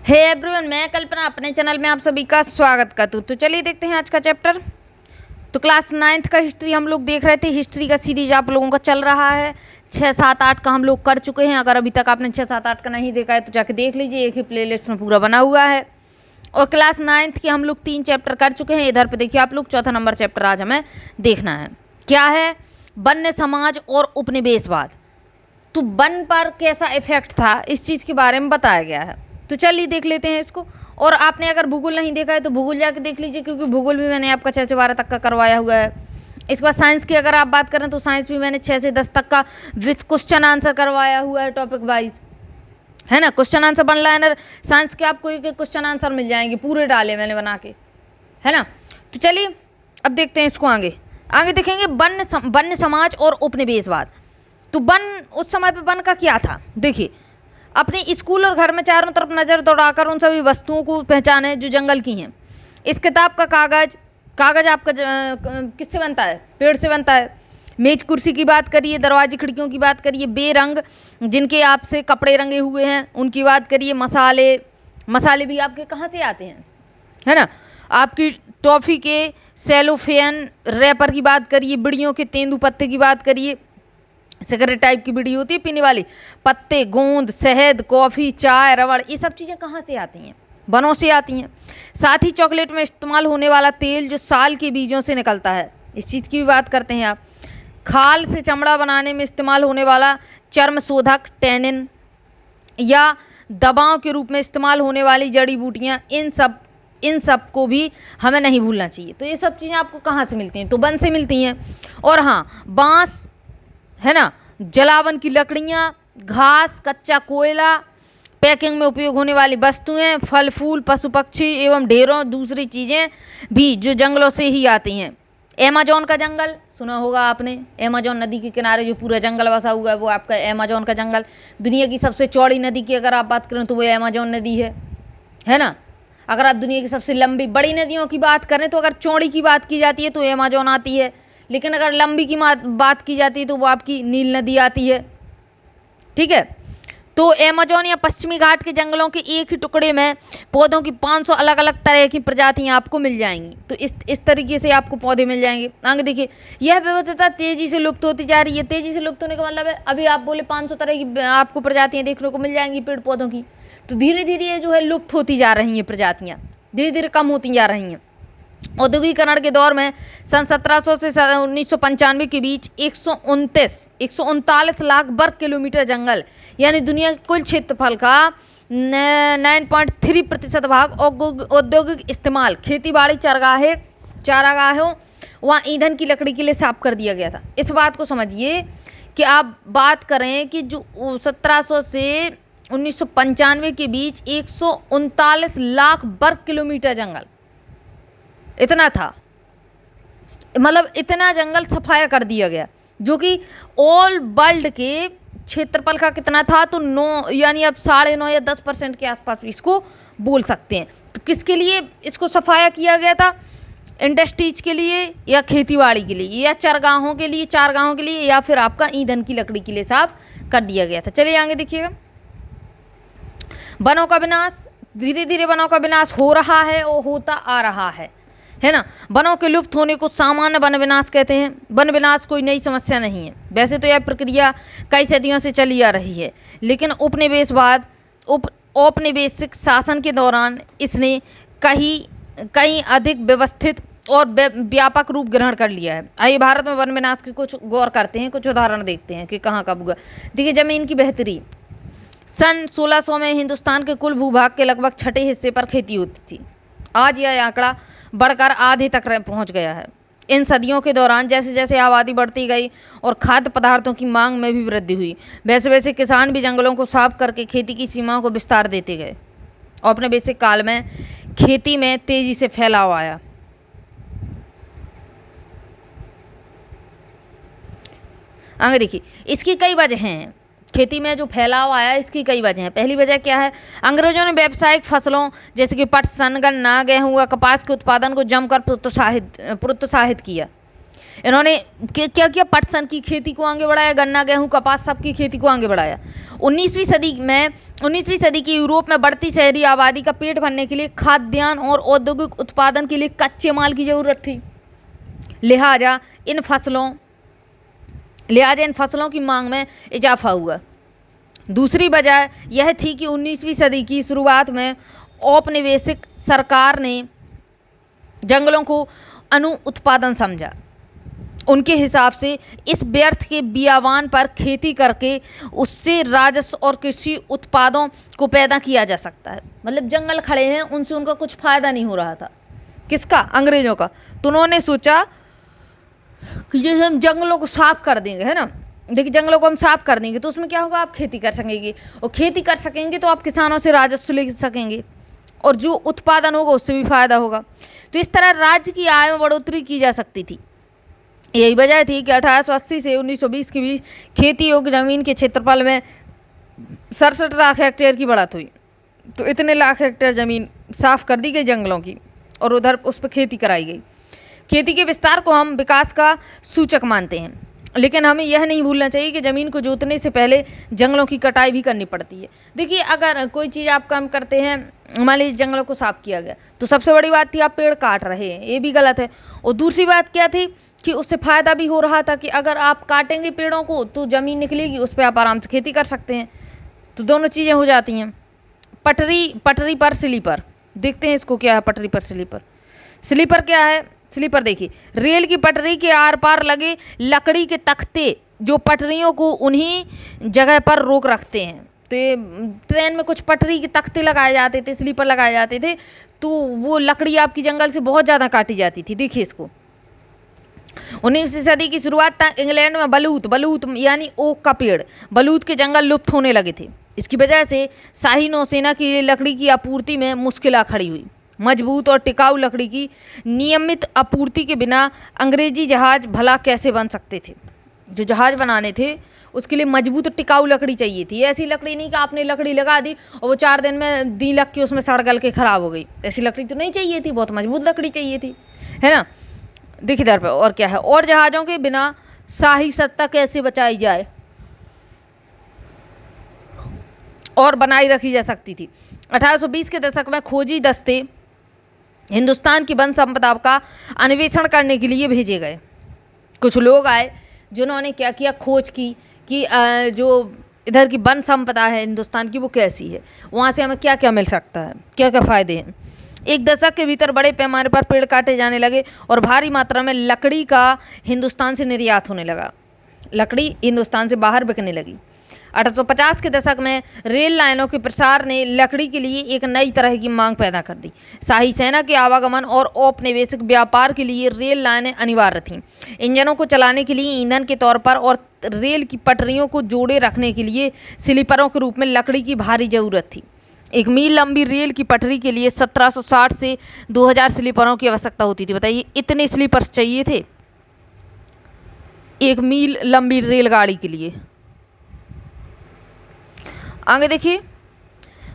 Hey everyone, मैं कल्पना अपने channel में आप सभी का स्वागत करती हूँ। तो चलिए देखते हैं आज का चैप्टर। तो क्लास 9th का हिस्ट्री हम लोग देख रहे थे। हिस्ट्री का सीरीज आप लोगों का चल रहा है। 6, 7, 8 का हम लोग कर चुके हैं। अगर अभी तक आपने 6, 7, 8 का नहीं देखा है तो जाके देख लीजिए, एक ही प्लेलिस्ट में पूरा बना हुआ है। और क्लास 9th के हम लोग 3 चैप्टर कर चुके हैं। इधर पे देखिए आप लोग, चौथा नंबर चैप्टर आज हमें देखना है। क्या है? वन्य समाज और उपनिवेशवाद। तो वन पर कैसा इफेक्ट था, इस चीज़ के बारे में बताया गया है। तो चलिए देख लेते हैं इसको। और आपने अगर भूगोल नहीं देखा है तो भूगोल जाके देख लीजिए, क्योंकि भूगोल भी मैंने आपका 6 से 12 तक का करवाया हुआ है। इसके बाद साइंस की अगर आप बात करें तो साइंस भी मैंने 6 से 10 तक का विथ क्वेश्चन आंसर करवाया हुआ है, टॉपिक वाइज, है ना। क्वेश्चन आंसर बन लाइनर साइंस के आपको एक क्वेश्चन आंसर मिल जाएंगे, पूरे डाले मैंने बना के, है ना। तो चलिए अब देखते हैं इसको। आगे देखेंगे वन्य समाज और उपनिवेशवाद। तो वन, उस समय पे वन का क्या था, देखिए। अपने स्कूल और घर में चारों तरफ नज़र दौड़ाकर उन सभी वस्तुओं को पहचाने जो जंगल की हैं। इस किताब का कागज़ आपका किससे बनता है? पेड़ से बनता है। मेज कुर्सी की बात करिए, दरवाजे खिड़कियों की बात करिए, बेरंग जिनके आपसे कपड़े रंगे हुए हैं उनकी बात करिए, मसाले भी आपके कहाँ से आते हैं, है ना। आपकी टॉफ़ी के सेलोफेन रैपर की बात करिए, बिड़ियों के तेंदू पत्ते की बात करिए, सिगरेट टाइप की बीड़ी होती है पीने वाली, पत्ते, गोंद, शहद, कॉफ़ी, चाय, रबड़, ये सब चीज़ें कहाँ से आती हैं? वनों से आती हैं। साथ ही चॉकलेट में इस्तेमाल होने वाला तेल जो साल के बीजों से निकलता है, इस चीज़ की भी बात करते हैं आप। खाल से चमड़ा बनाने में इस्तेमाल होने वाला चर्म शोधक टैनिन, या दवाओं के रूप में इस्तेमाल होने वाली जड़ी बूटियाँ, इन सब को भी हमें नहीं भूलना चाहिए। तो ये सब चीज़ें आपको कहाँ से मिलती हैं? तो वन से मिलती हैं। और हाँ, बाँस, है ना, जलावन की लकड़ियाँ, घास, कच्चा कोयला, पैकिंग में उपयोग होने वाली वस्तुएं, फल फूल, पशु पक्षी एवं ढेरों दूसरी चीज़ें भी जो जंगलों से ही आती हैं। अमेज़न का जंगल सुना होगा आपने। अमेज़न नदी के किनारे जो पूरा जंगल बसा हुआ है वो आपका अमेज़न का जंगल। दुनिया की सबसे चौड़ी नदी की अगर आप बात करें तो वो अमेज़न नदी है ना। अगर आप दुनिया की सबसे लंबी बड़ी नदियों की बात करें तो अगर चौड़ी की बात की जाती है तो अमेज़न आती है, लेकिन अगर लंबी की बात की जाती है तो वो आपकी नील नदी आती है, ठीक है। तो अमेज़न या पश्चिमी घाट के जंगलों के एक ही टुकड़े में पौधों की 500 अलग अलग तरह की प्रजातियां आपको मिल जाएंगी। तो इस तरीके से आपको पौधे मिल जाएंगे। आगे देखिए, यह विविधता तेज़ी से लुप्त होती जा रही है। तेज़ी से लुप्त होने का मतलब है, अभी आप बोले 500 तरह की आपको प्रजातियाँ देखने को मिल जाएंगी पेड़ पौधों की, तो धीरे धीरे ये जो है लुप्त होती जा रही हैं प्रजातियाँ, धीरे धीरे कम होती जा रही हैं। औद्योगिकरण के दौर में सन 1700 से 1995 के बीच 139 लाख वर्ग किलोमीटर जंगल, यानी दुनिया के कुल क्षेत्रफल का 9.3% भाग औद्योगिक इस्तेमाल, खेतीबाड़ी, चारागाहों वहाँ ईंधन की लकड़ी के लिए साफ कर दिया गया था। इस बात को समझिए कि आप बात करें कि जो 1700 से 1995 के बीच 139 लाख वर्ग किलोमीटर जंगल, इतना था, मतलब इतना जंगल सफाया कर दिया गया, जो कि ऑल वर्ल्ड के क्षेत्रफल का कितना था, तो 9 यानी अब 9.5 या 10% के आसपास भी इसको बोल सकते हैं। तो किसके लिए इसको सफाया किया गया था? इंडस्ट्रीज के लिए, या खेतीबाड़ी के लिए, या चारगाहों के लिए, या फिर आपका ईंधन की लकड़ी के लिए साफ कर दिया गया था। चलिए आगे देखिएगा। वनों का विनाश, धीरे धीरे वनों का विनाश हो रहा है और होता आ रहा है ना। वनों के लुप्त होने को सामान्य वन विनाश कहते हैं। वन विनाश कोई नई समस्या नहीं है, वैसे तो यह प्रक्रिया कई सदियों से चली आ रही है, लेकिन औपनिवेशिक शासन के दौरान इसने कहीं अधिक व्यवस्थित और व्यापक रूप ग्रहण कर लिया है। आइए भारत में वन विनाश की कुछ गौर करते हैं, कुछ उदाहरण देखते हैं कि कहाँ कब हुआ। देखिए, जमीन की बेहतरी। सन 1600 में हिंदुस्तान के कुल भूभाग के लगभग 6ठे हिस्से पर खेती होती थी। आज यह आंकड़ा बढ़कर आधे तक पहुंच गया है। इन सदियों के दौरान जैसे जैसे आबादी बढ़ती गई और खाद्य पदार्थों की मांग में भी वृद्धि हुई, वैसे वैसे किसान भी जंगलों को साफ करके खेती की सीमाओं को विस्तार देते गए और अपने बेसिक काल में खेती में तेजी से फैलाव आया। आगे देखिए, इसकी कई वजह हैं। खेती में जो फैलाव आया इसकी कई वजह हैं। पहली वजह क्या है? अंग्रेजों ने व्यावसायिक फसलों जैसे कि पट, सन, गन्ना, गेहूँ व कपास के उत्पादन को जमकर प्रोत्साहित किया। इन्होंने क्या किया, पटसन की खेती को आगे बढ़ाया, गन्ना गेहूं कपास सब की खेती को आगे बढ़ाया। 19वीं सदी की यूरोप में बढ़ती शहरी आबादी का पेट भरने के लिए खाद्यान्न और औद्योगिक उत्पादन के लिए कच्चे माल की जरूरत थी। लिहाजा इन फसलों की मांग में इजाफा हुआ। दूसरी वजह यह थी कि 19वीं सदी की शुरुआत में औपनिवेशिक सरकार ने जंगलों को अनु उत्पादन समझा। उनके हिसाब से इस व्यर्थ के बियावान पर खेती करके उससे राजस्व और कृषि उत्पादों को पैदा किया जा सकता है। मतलब जंगल खड़े हैं, उनसे उनका कुछ फायदा नहीं हो रहा था। किसका? अंग्रेजों का। तो उन्होंने सोचा कि ये हम जंगलों को साफ कर देंगे, है ना। देखिए, जंगलों को हम साफ कर देंगे तो उसमें क्या होगा, आप खेती कर सकेंगे, और खेती कर सकेंगे तो आप किसानों से राजस्व ले सकेंगे, और जो उत्पादन होगा उससे भी फायदा होगा। तो इस तरह राज्य की आय में बढ़ोतरी की जा सकती थी। यही वजह थी कि 1880 से 1920 के बीच खेती योग्य जमीन के क्षेत्रफल में 67 लाख हेक्टेयर की बढ़त हुई। तो इतने लाख हेक्टेयर ज़मीन साफ कर दी गई जंगलों की, और उधर उस पर खेती कराई गई। खेती के विस्तार को हम विकास का सूचक मानते हैं, लेकिन हमें यह नहीं भूलना चाहिए कि ज़मीन को जोतने से पहले जंगलों की कटाई भी करनी पड़ती है। देखिए, अगर कोई चीज़ आप काम करते हैं, मान लीजिए जंगलों को साफ किया गया, तो सबसे बड़ी बात थी आप पेड़ काट रहे हैं, ये भी गलत है। और दूसरी बात क्या थी कि उससे फ़ायदा भी हो रहा था कि अगर आप काटेंगे पेड़ों को तो ज़मीन निकलेगी, उस पर आप आराम से खेती कर सकते हैं। तो दोनों चीज़ें हो जाती हैं। पटरी पर स्लीपर, देखते हैं इसको क्या है। पटरी पर स्लीपर क्या है? स्लीपर देखिए, रेल की पटरी के आर पार लगे लकड़ी के तख्ते जो पटरियों को उन्हीं जगह पर रोक रखते हैं। तो ये ट्रेन में कुछ पटरी के तख्ते लगाए जाते थे, स्लीपर लगाए जाते थे, तो वो लकड़ी आपकी जंगल से बहुत ज़्यादा काटी जाती थी। देखिए इसको, 19वीं सदी की शुरुआत तक इंग्लैंड में बलूत यानी ओक का पेड़, बलूत के जंगल लुप्त होने लगे थे। इसकी वजह से शाही नौसेना की लकड़ी की आपूर्ति में मुश्किल खड़ी हुई। मजबूत और टिकाऊ लकड़ी की नियमित आपूर्ति के बिना अंग्रेजी जहाज भला कैसे बन सकते थे? जो जहाज बनाने थे उसके लिए मजबूत और टिकाऊ लकड़ी चाहिए थी। ऐसी लकड़ी नहीं कि आपने लकड़ी लगा दी और वो 4 दिन में दी लग के उसमें सड़ गल के ख़राब हो गई। ऐसी लकड़ी तो नहीं चाहिए थी, बहुत मजबूत लकड़ी चाहिए थी, है ना। देखिए इधर पे और क्या है, और जहाज़ों के बिना शाही सत्ता कैसे बचाई जाए और बनाई रखी जा सकती थी। 1820 के दशक में खोजी दस्ते हिंदुस्तान की वन संपदा का अन्वेषण करने के लिए भेजे गए। कुछ लोग आए जिन्होंने क्या किया, खोज की कि जो इधर की वन संपदा है हिंदुस्तान की वो कैसी है, वहाँ से हमें क्या क्या मिल सकता है, क्या क्या फ़ायदे हैं। एक दशक के भीतर बड़े पैमाने पर पेड़ काटे जाने लगे और भारी मात्रा में लकड़ी का हिंदुस्तान से निर्यात होने लगा। लकड़ी हिंदुस्तान से बाहर बिकने लगी। 1850 के दशक में रेल लाइनों के प्रसार ने लकड़ी के लिए एक नई तरह की मांग पैदा कर दी। शाही सेना के आवागमन और औपनिवेशिक व्यापार के लिए रेल लाइनें अनिवार्य थीं। इंजनों को चलाने के लिए ईंधन के तौर पर और रेल की पटरियों को जोड़े रखने के लिए स्लीपरों के रूप में लकड़ी की भारी ज़रूरत थी। 1 मील लंबी रेल की पटरी के लिए 1760 से 2000 स्लीपरों की आवश्यकता होती थी। बताइए, इतने स्लीपर्स चाहिए थे 1 मील लंबी रेलगाड़ी के लिए। आगे देखिए,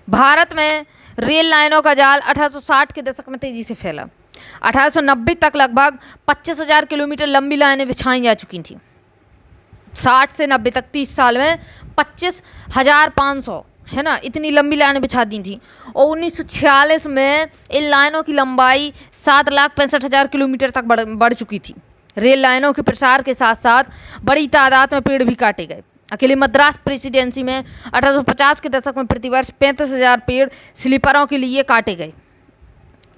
भारत में रेल लाइनों का जाल 1860 के दशक में तेज़ी से फैला। 1890 तक लगभग 25,000 किलोमीटर लंबी लाइनें बिछाई जा चुकी थीं। 60 से 90 तक 30 साल में 25,500, है ना, इतनी लंबी लाइनें बिछा दी थी। और 1946 में इन लाइनों की लंबाई 7,65,000 किलोमीटर तक बढ़ चुकी थी। रेल लाइनों के प्रसार के साथ साथ बड़ी तादाद में पेड़ भी काटे गए। अकेले मद्रास प्रेसिडेंसी में 1850 के दशक में प्रतिवर्ष 35,000 पेड़ स्लीपरों के लिए काटे गए।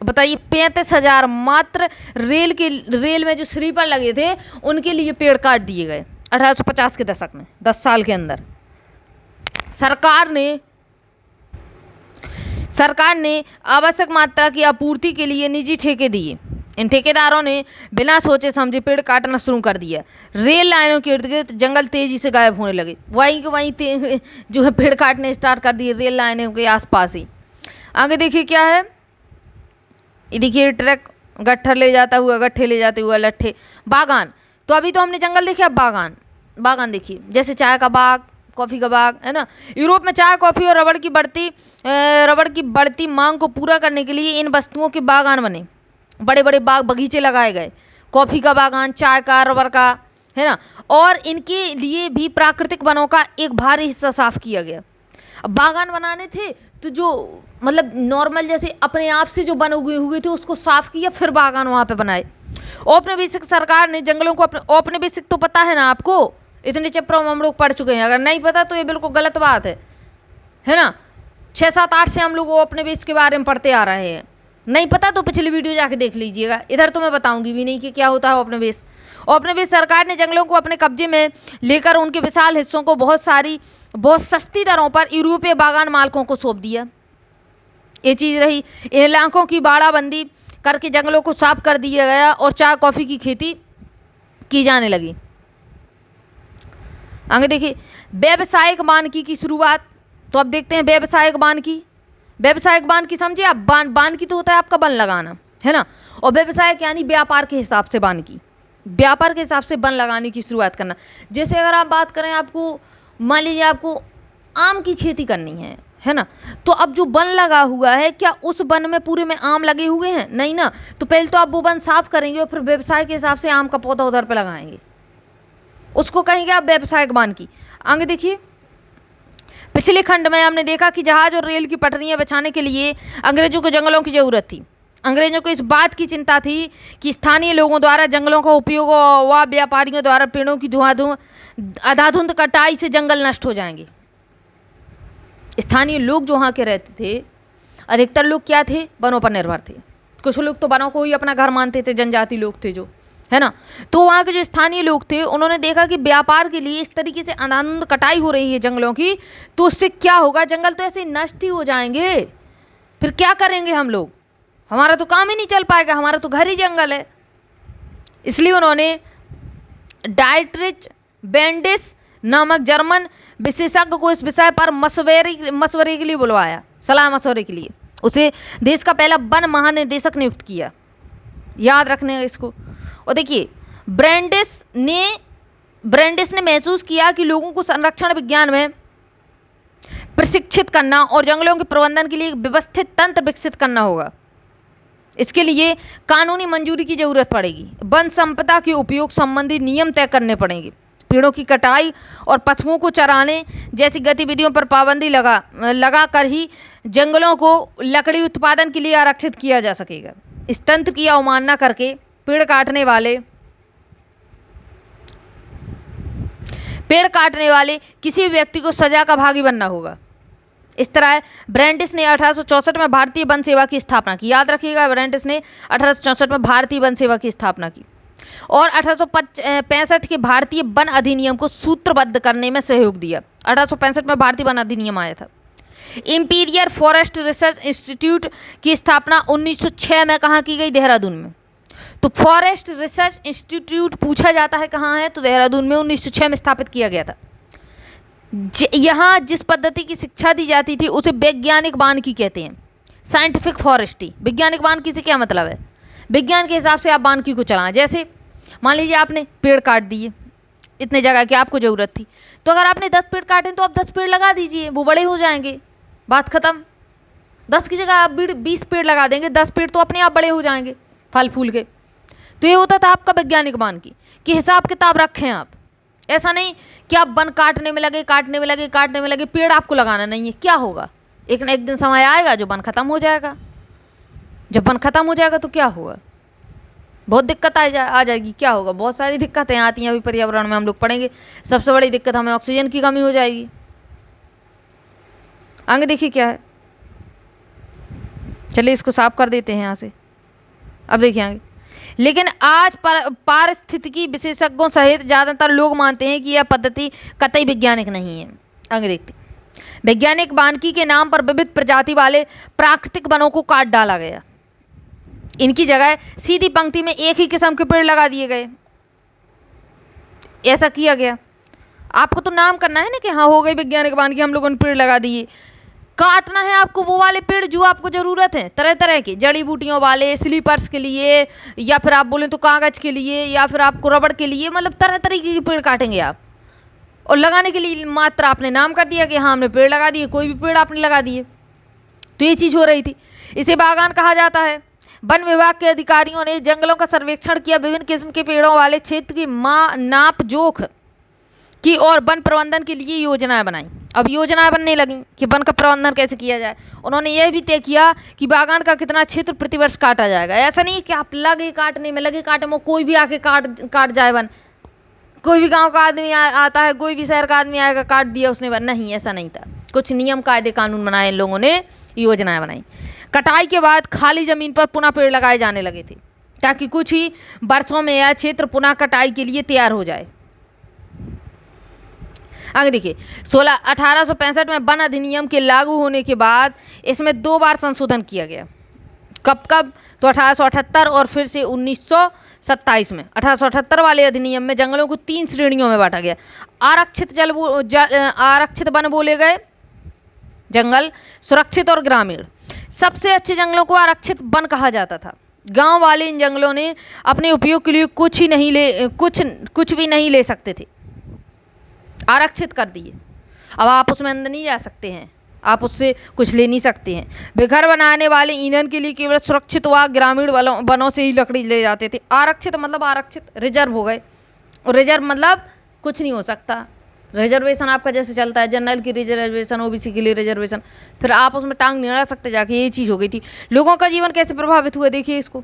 बताइए, 35,000 मात्र रेल में जो स्लीपर लगे थे उनके लिए पेड़ काट दिए गए 1850 के दशक में, 10 साल के अंदर। सरकार ने आवश्यक मात्रा की आपूर्ति के लिए निजी ठेके दिए। इन ठेकेदारों ने बिना सोचे समझे पेड़ काटना शुरू कर दिया। रेल लाइनों के इर्द गिर्द जंगल तेजी से गायब होने लगे। वहीं के वहीं जो है पेड़ काटने स्टार्ट कर दिए रेल लाइनों के आसपास ही। आगे देखिए क्या है, ये देखिए ट्रक गट्ठर ले जाता हुआ, गट्ठे ले जाते हुआ लट्ठे। बागान, तो अभी तो हमने जंगल देखे, अब बागान देखिए, जैसे चाय का बाग, कॉफ़ी का बाग, है ना। यूरोप में चाय, कॉफ़ी और रबड़ की बढ़ती मांग को पूरा करने के लिए इन वस्तुओं के बागान बने। बड़े बड़े बाग बगीचे लगाए गए। कॉफ़ी का बागान, चाय का, रबर का, है ना। और इनके लिए भी प्राकृतिक वनों का एक भारी हिस्सा साफ किया गया। अब बागान बनाने थे तो जो मतलब नॉर्मल जैसे अपने आप से जो वन उगे हुए थे उसको साफ किया, फिर बागान वहाँ पे बनाए। औपनिवेशिक सरकार ने जंगलों को औपनिवेशिक तो पता है ना आपको, इतने चैप्टरों में हम लोग पढ़ चुके हैं, अगर नहीं पता तो ये बिल्कुल गलत बात है ना। 6, 7, 8 से हम लोग औपनिवेश के बारे में पढ़ते आ रहे हैं, नहीं पता तो पिछली वीडियो जाके देख लीजिएगा, इधर तो मैं बताऊंगी भी नहीं कि क्या होता है औपनिवेश। औपनिवेश सरकार ने जंगलों को अपने कब्जे में लेकर उनके विशाल हिस्सों को बहुत सस्ती दरों पर यूरोपीय बागान मालिकों को सौंप दिया। ये चीज़ रही। इन इलाकों की बाड़ाबंदी करके जंगलों को साफ कर दिया गया और चाय कॉफ़ी की खेती की जाने लगी। आगे देखिए व्यावसायिक वानिकी की शुरुआत। तो अब देखते हैं व्यावसायिक वानिकी। व्यावसायिक वानिकी समझिए आप, वानिकी तो होता है आपका वन लगाना, है ना, और व्यवसायिक यानी व्यापार के हिसाब से वानिकी, व्यापार के हिसाब से वन लगाने की शुरुआत करना। जैसे अगर आप बात करें, आपको मान लीजिए आपको आम की खेती करनी है ना, तो अब जो वन लगा हुआ है क्या उस वन में पूरे में आम लगे हुए हैं? नहीं ना, तो पहले तो आप वो वन साफ करेंगे और फिर व्यवसाय के हिसाब से आम का पौधा उधर पे लगाएंगे, उसको कहेंगे आप व्यावसायिक वानिकी। आगे देखिए पिछले खंड में हमने देखा कि जहाज और रेल की पटरियां बिछाने के लिए अंग्रेजों को जंगलों की ज़रूरत थी। अंग्रेजों को इस बात की चिंता थी कि स्थानीय लोगों द्वारा जंगलों का उपयोग व व्यापारियों द्वारा पेड़ों की अंधाधुंध कटाई से जंगल नष्ट हो जाएंगे। स्थानीय लोग जो वहाँ के रहते थे, अधिकतर लोग क्या थे, वनों पर निर्भर थे। कुछ लोग तो वनों को ही अपना घर मानते थे, जनजाति लोग थे जो, है ना। तो वहाँ के जो स्थानीय लोग थे उन्होंने देखा कि व्यापार के लिए इस तरीके से अंधाधुंध कटाई हो रही है जंगलों की, तो उससे क्या होगा, जंगल तो ऐसे ही नष्ट ही हो जाएंगे, फिर क्या करेंगे हम लोग, हमारा तो काम ही नहीं चल पाएगा, हमारा तो घर ही जंगल है। इसलिए उन्होंने डाइट्रिच बेंडिस नामक जर्मन विशेषज्ञ को इस विषय पर मशवरे के लिए बुलवाया, सलाह मशवरे के लिए। उसे देश का पहला वन महानिदेशक नियुक्त किया, याद रखने इसको। और देखिए ब्रेंडिस ने महसूस किया कि लोगों को संरक्षण विज्ञान में प्रशिक्षित करना और जंगलों के प्रबंधन के लिए एक व्यवस्थित तंत्र विकसित करना होगा। इसके लिए कानूनी मंजूरी की जरूरत पड़ेगी, वन संपदा के उपयोग संबंधी नियम तय करने पड़ेंगे, पेड़ों की कटाई और पशुओं को चराने जैसी गतिविधियों पर पाबंदी लगा कर ही जंगलों को लकड़ी उत्पादन के लिए आरक्षित किया जा सकेगा। इस तंत्र की अवमानना करके पेड़ काटने वाले किसी भी व्यक्ति को सजा का भागी बनना होगा। इस तरह ब्रेंडिस ने 1864 में भारतीय वन सेवा की स्थापना की। याद रखिएगा, ब्रेंडिस ने 1864 में भारतीय वन सेवा की स्थापना की और 1865 के भारतीय वन अधिनियम को सूत्रबद्ध करने में सहयोग दिया। 1865 में भारतीय वन अधिनियम आया था। इंपीरियल फॉरेस्ट रिसर्च इंस्टीट्यूट की स्थापना 1906 में कहाँ की गई, देहरादून में। तो फॉरेस्ट रिसर्च इंस्टीट्यूट पूछा जाता है कहाँ है, तो देहरादून में 1906 में स्थापित किया गया था। यहाँ जिस पद्धति की शिक्षा दी जाती थी उसे वैज्ञानिक वानिकी कहते हैं, साइंटिफिक फॉरेस्ट्री। वैज्ञानिक वानिकी से क्या मतलब है, विज्ञान के हिसाब से आप वानिकी को चलाएं। जैसे मान लीजिए आपने पेड़ काट दिए, इतने जगह की आपको ज़रूरत थी, तो अगर आपने 10 पेड़ काटे तो आप 10 पेड़ लगा दीजिए, वो बड़े हो जाएंगे, बात ख़त्म। 10 की जगह आप 20 पेड़ लगा देंगे, 10 पेड़ तो अपने आप बड़े हो जाएंगे फल फूल के। तो ये होता था आपका वैज्ञानिक वानिकी कि हिसाब किताब रखें आप। ऐसा नहीं कि आप वन काटने में लगे, पेड़ आपको लगाना नहीं है। क्या होगा, एक ना एक दिन समय आएगा जो वन खत्म हो जाएगा। जब वन खत्म हो जाएगा तो क्या होगा, बहुत दिक्कत आ जाएगी। क्या होगा, बहुत सारी दिक्कतें आती हैं अभी पर्यावरण में, हम लोग पढ़ेंगे। सबसे बड़ी दिक्कत हमें ऑक्सीजन की कमी हो जाएगी। आगे देखिए क्या है, चलिए इसको साफ कर देते हैं यहाँ से। अब देखिए आगे, लेकिन आज पारिस्थितिकी विशेषज्ञों सहित ज़्यादातर लोग मानते हैं कि यह पद्धति कतई वैज्ञानिक नहीं है। आगे देखते हैं, वैज्ञानिक वानिकी के नाम पर विविध प्रजाति वाले प्राकृतिक वनों को काट डाला गया। इनकी जगह सीधी पंक्ति में एक ही किस्म के पेड़ लगा दिए गए। ऐसा किया गया। आपको तो नाम करना है ना कि हाँ हो गई वैज्ञानिक वानिकी, हम लोगों ने पेड़ लगा दिए। काटना है आपको वो वाले पेड़ जो आपको ज़रूरत है, तरह तरह के जड़ी बूटियों वाले, स्लीपर्स के लिए, या फिर आप बोलें तो कागज़ के लिए, या फिर आपको रबड़ के लिए, मतलब तरह तरीके के पेड़ काटेंगे आप। और लगाने के लिए मात्र आपने नाम कर दिया कि हाँ हमने पेड़ लगा दिए, कोई भी पेड़ आपने लगा दिए। तो ये चीज़ हो रही थी। इसे बागान कहा जाता है। वन विभाग के अधिकारियों ने जंगलों का सर्वेक्षण किया, विभिन्न किस्म के पेड़ों वाले क्षेत्र की नाप जोख की और वन प्रबंधन के लिए योजनाएं बनाई। अब योजनाएं बनने लगी कि वन का प्रबंधन कैसे किया जाए। उन्होंने यह भी तय किया कि बागान का कितना क्षेत्र प्रतिवर्ष काटा जाएगा। ऐसा नहीं कि आप लगे काटने में कोई भी आके काट जाए वन, कोई भी गांव का आदमी आता है, कोई भी शहर का आदमी आएगा, काट दिया उसने वन, नहीं, ऐसा नहीं था। कुछ नियम कायदे कानून बनाए इन लोगों ने, योजनाएं बनाई। कटाई के बाद खाली जमीन पर पुनः पेड़ लगाए जाने लगे थे ताकि कुछ ही वर्षों में यह क्षेत्र पुनः कटाई के लिए तैयार हो जाए। आगे देखिए, 1865 में वन अधिनियम के लागू होने के बाद इसमें 2 बार संशोधन किया गया। कब तो 1878 और फिर से 1927 में। 1878 वाले अधिनियम में जंगलों को 3 श्रेणियों में बांटा गया। आरक्षित वन बोले गए जंगल, सुरक्षित और ग्रामीण। सबसे अच्छे जंगलों को आरक्षित वन कहा जाता था। गांव वाले इन जंगलों ने अपने उपयोग के लिए कुछ भी नहीं ले सकते थे, आरक्षित कर दिए। अब आप उसमें अंदर नहीं जा सकते हैं, आप उससे कुछ ले नहीं सकते हैं। वे घर बनाने वाले ईंधन के लिए केवल सुरक्षित व ग्रामीण वनों से ही लकड़ी ले जाते थे। आरक्षित मतलब आरक्षित, रिजर्व हो गए। और रिजर्व मतलब कुछ नहीं हो सकता। रिजर्वेशन आपका जैसे चलता है, जनरल की रिजर्वेशन, ओबीसी के लिए रिजर्वेशन, फिर आप उसमें टांग नहीं अड़ा सकते जाके, ये चीज़ हो गई थी। लोगों का जीवन कैसे प्रभावित हुआ देखिए इसको।